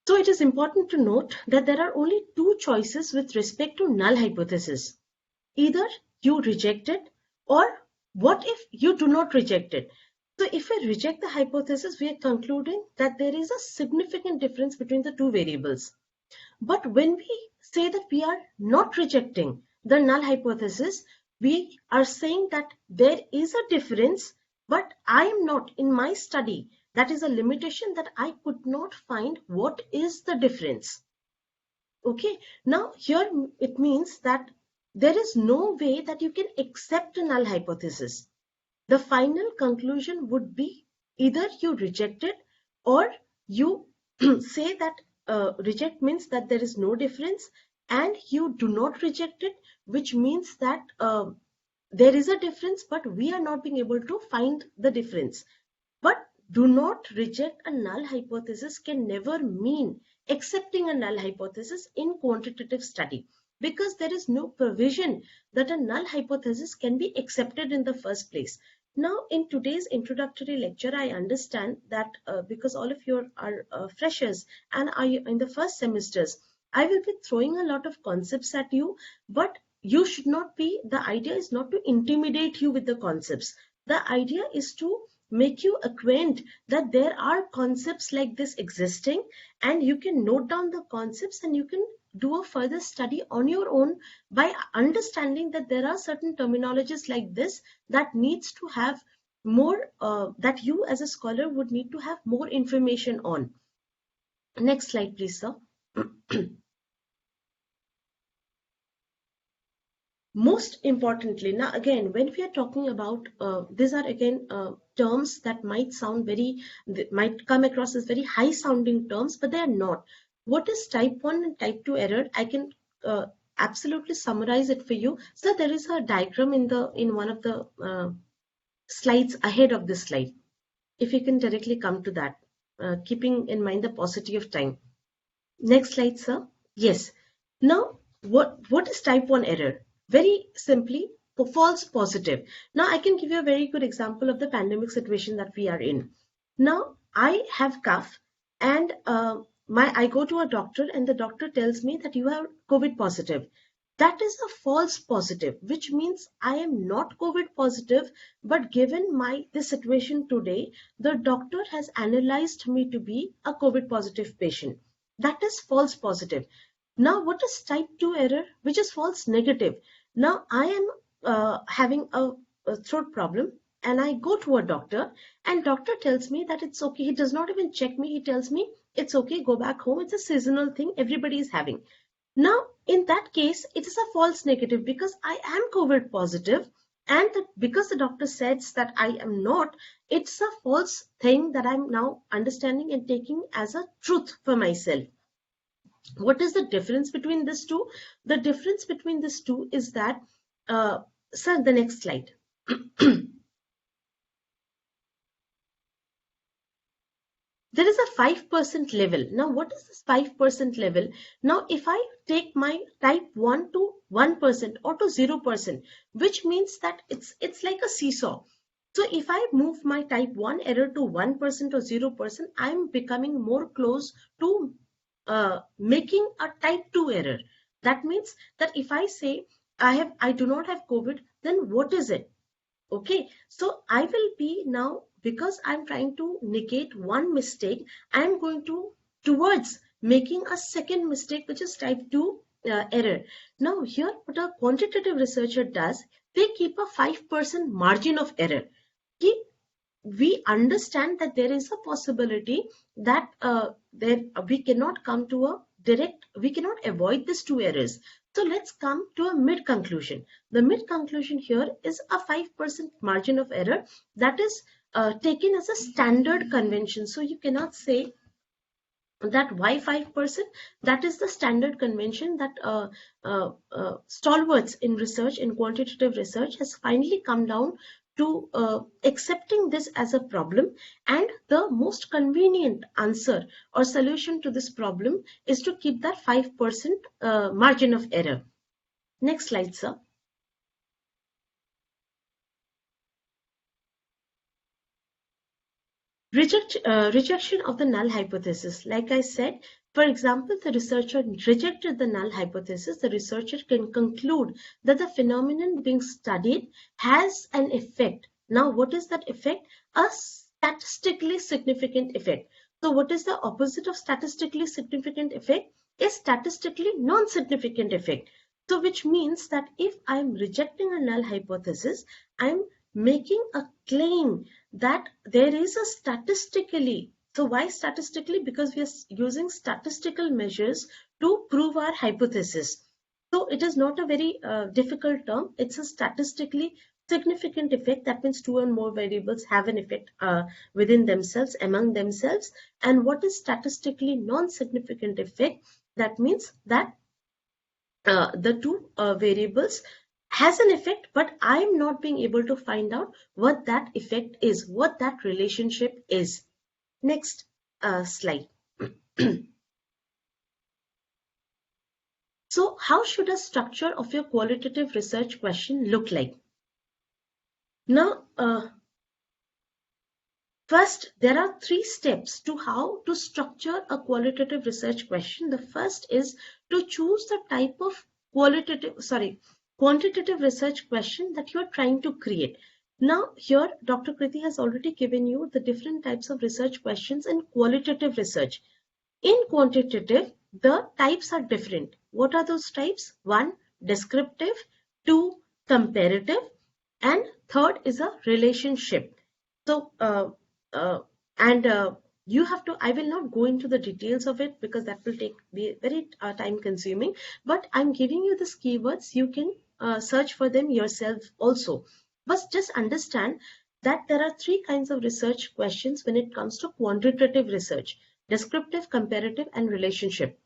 So it is important to note that there are only two choices with respect to null hypothesis. Either you reject it, or what if you do not reject it? So if we reject the hypothesis, we are concluding that there is a significant difference between the two variables. But when we say that we are not rejecting the null hypothesis, we are saying that there is a difference, but I am not in my study. That is a limitation that I could not find what is the difference. Okay, now here it means that there is no way that you can accept a null hypothesis. The final conclusion would be either you reject it or you say that reject means that there is no difference, and you do not reject it, which means that there is a difference, but we are not being able to find the difference. But do not reject a null hypothesis can never mean accepting a null hypothesis in quantitative study, because there is no provision that a null hypothesis can be accepted in the first place. Now, in today's introductory lecture, I understand that because all of you are freshers and are in the first semesters, I will be throwing a lot of concepts at you, but you should not be, the idea is not to intimidate you with the concepts. The idea is to make you acquaint that there are concepts like this existing, and you can note down the concepts and you can do a further study on your own by understanding that there are certain terminologies like this that needs to have more, that you as a scholar would need to have more information on. Next slide, please, sir. Most importantly, now again, when we are talking about, these are again terms that might sound very, might come across as very high sounding terms, but they are not. What is type 1 and type 2 error? I can absolutely summarize it for you. So there is a diagram in one of the slides ahead of this slide. If you can directly come to that, keeping in mind the paucity of time. Next slide, sir. Yes. Now, what is type 1 error? Very simply, false positive. Now, I can give you a very good example of the pandemic situation that we are in. Now, I have cough and I go to a doctor and the doctor tells me that you are COVID positive. That is a false positive, which means I am not COVID positive, but given this situation today, the doctor has analyzed me to be a COVID positive patient. That is false positive. Now, what is type 2 error, which is false negative? Now, I am having a throat problem and I go to a doctor and doctor tells me that it's okay. He does not even check me. He tells me it's okay, go back home. It's a seasonal thing everybody is having. Now, in that case, it is a false negative because I am COVID positive, and because the doctor says that I am not, it's a false thing that I'm now understanding and taking as a truth for myself. What is the difference between these two? The difference between these two is that, sir, the next slide. There is a 5% level. Now, what is this 5% level? Now, if I take my type 1 to 1% or to 0%, which means that it's like a seesaw. So if I move my type 1 error to 1% or 0%, I'm becoming more close to making a type 2 error. That means that if I say I do not have COVID, then what is it? Okay, so I will be now, because I'm trying to negate one mistake, I'm going towards making a second mistake, which is type 2 error. Now here, what a quantitative researcher does, they keep a 5% margin of error. We understand that there is a possibility that we cannot come to a direct, we cannot avoid these two errors. So let's come to a mid conclusion. The mid conclusion here is a 5% margin of error that is taken as a standard convention. So you cannot say that why 5%? That is the standard convention that stalwarts in research, in quantitative research, has finally come down to accepting this as a problem, and the most convenient answer or solution to this problem is to keep that 5% margin of error. Next slide, sir. Rejection of the null hypothesis. Like I said, for example, the researcher rejected the null hypothesis. The researcher can conclude that the phenomenon being studied has an effect. Now, what is that effect? A statistically significant effect. So what is the opposite of statistically significant effect? A statistically non-significant effect. So which means that if I'm rejecting a null hypothesis, I'm making a claim that there is a statistically, so why statistically? Because we are using statistical measures to prove our hypothesis. So it is not a very difficult term. It's a statistically significant effect. That means two or more variables have an effect within themselves, among themselves. And what is statistically non-significant effect? That means that the two variables has an effect, but I'm not being able to find out what that effect is, what that relationship is. Next slide. So how should a structure of your qualitative research question look like? Now, First, there are 3 steps to how to structure a qualitative research question. The first is to choose the type of quantitative research question that you are trying to create. Now, here Dr. Kriti has already given you the different types of research questions in qualitative research. In quantitative, the types are different. What are those types? 1, descriptive, 2, comparative, and third is a relationship. So, you have to, I will not go into the details of it because that will be very time consuming, but I'm giving you these keywords. You can search for them yourself also. But just understand that there are 3 kinds of research questions when it comes to quantitative research: descriptive, comparative, and relationship.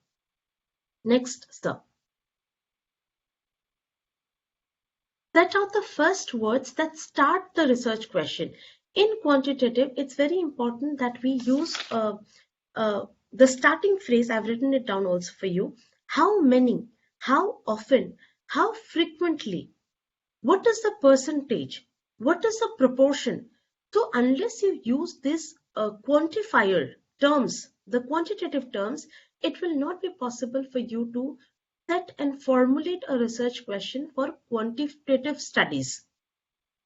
Next, sir. Set out the first words that start the research question. In quantitative, it's very important that we use the starting phrase. I've written it down also for you. How many, how often, how frequently, what is the percentage, what is the proportion? So unless you use this quantifier terms, the quantitative terms, it will not be possible for you to set and formulate a research question for quantitative studies.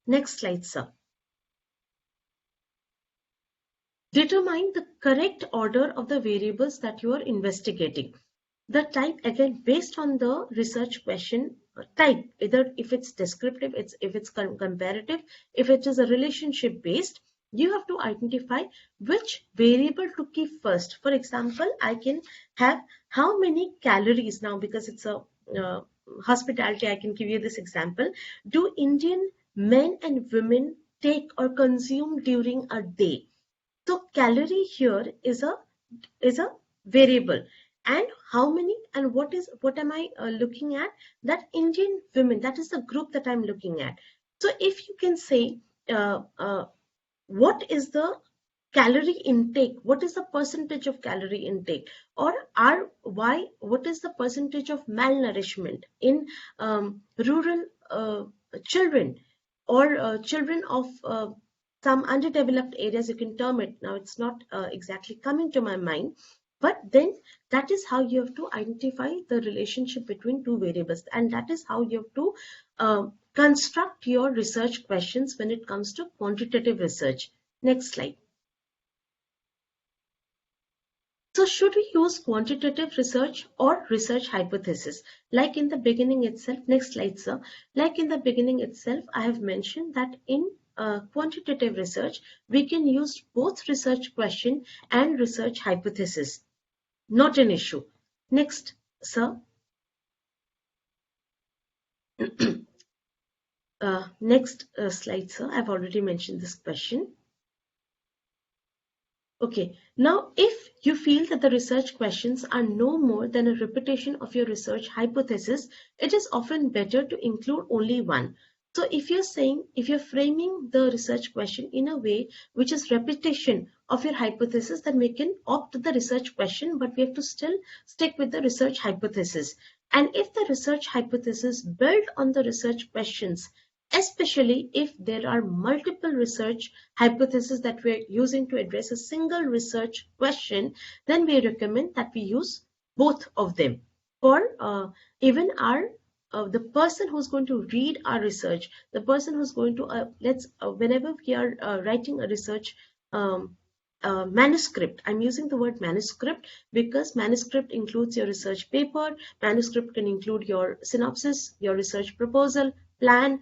Next slide, sir. Determine the correct order of the variables that you are investigating. The type, again, based on the research question type, either if it's descriptive, if it's comparative, if it is a relationship based, you have to identify which variable to keep first. For example, I can have how many calories now, because it's a hospitality, I can give you this example. Do Indian men and women take or consume during a day? So calorie here is a variable, and how many and what am I looking at? That Indian women, that is the group that I'm looking at. So if you can say what is the calorie intake, what is the percentage of calorie intake, or what is the percentage of malnourishment in rural children, or children of some underdeveloped areas, you can term it. Now it's not exactly coming to my mind, but then that is how you have to identify the relationship between 2 variables, and that is how you have to construct your research questions when it comes to quantitative research. Next slide. So should we use quantitative research or research hypothesis? Like in the beginning itself, next slide, sir. Like in the beginning itself, I have mentioned that in quantitative research, we can use both research question and research hypothesis. Not an issue. Next, sir. Next slide, sir. I've already mentioned this question. Okay, now if you feel that the research questions are no more than a repetition of your research hypothesis, it is often better to include only one. So if you're framing the research question in a way which is repetition of your hypothesis, then we can opt the research question, but we have to still stick with the research hypothesis. And if the research hypothesis build on the research questions, especially if there are multiple research hypotheses that we're using to address a single research question, then we recommend that we use both of them. For even the person who's going to read our research, the person who's going to, whenever we are writing a research manuscript, I'm using the word manuscript because manuscript includes your research paper, manuscript can include your synopsis, your research proposal, plan,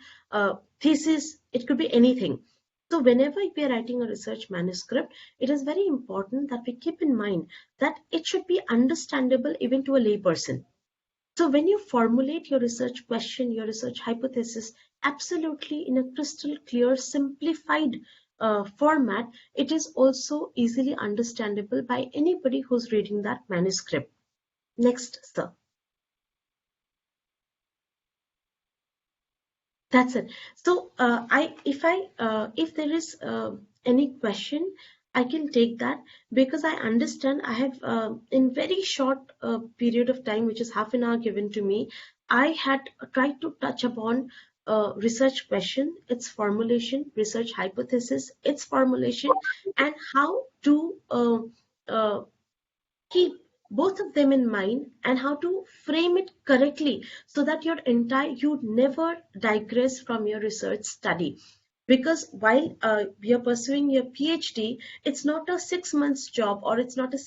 thesis, it could be anything. So whenever we are writing a research manuscript, it is very important that we keep in mind that it should be understandable even to a layperson. So when you formulate your research question, your research hypothesis, absolutely in a crystal clear, simplified format, it is also easily understandable by anybody who's reading that manuscript. Next, sir. That's it. So if there is any question, I can take that because I understand I have in very short period of time, which is half an hour given to me, I had tried to touch upon research question, its formulation, research hypothesis, its formulation, and how to keep both of them in mind and how to frame it correctly so that you never digress from your research study. Because while you're pursuing your PhD, it's not a 6 months job, or it's not a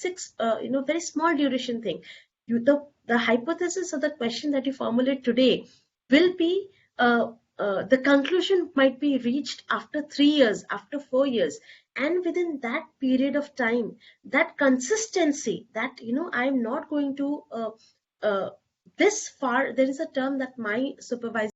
very small duration thing. The hypothesis or the question that you formulate today will be the conclusion might be reached after 3 years, after 4 years, and within that period of time, that consistency, that I'm not going to this far. There is a term that my supervisor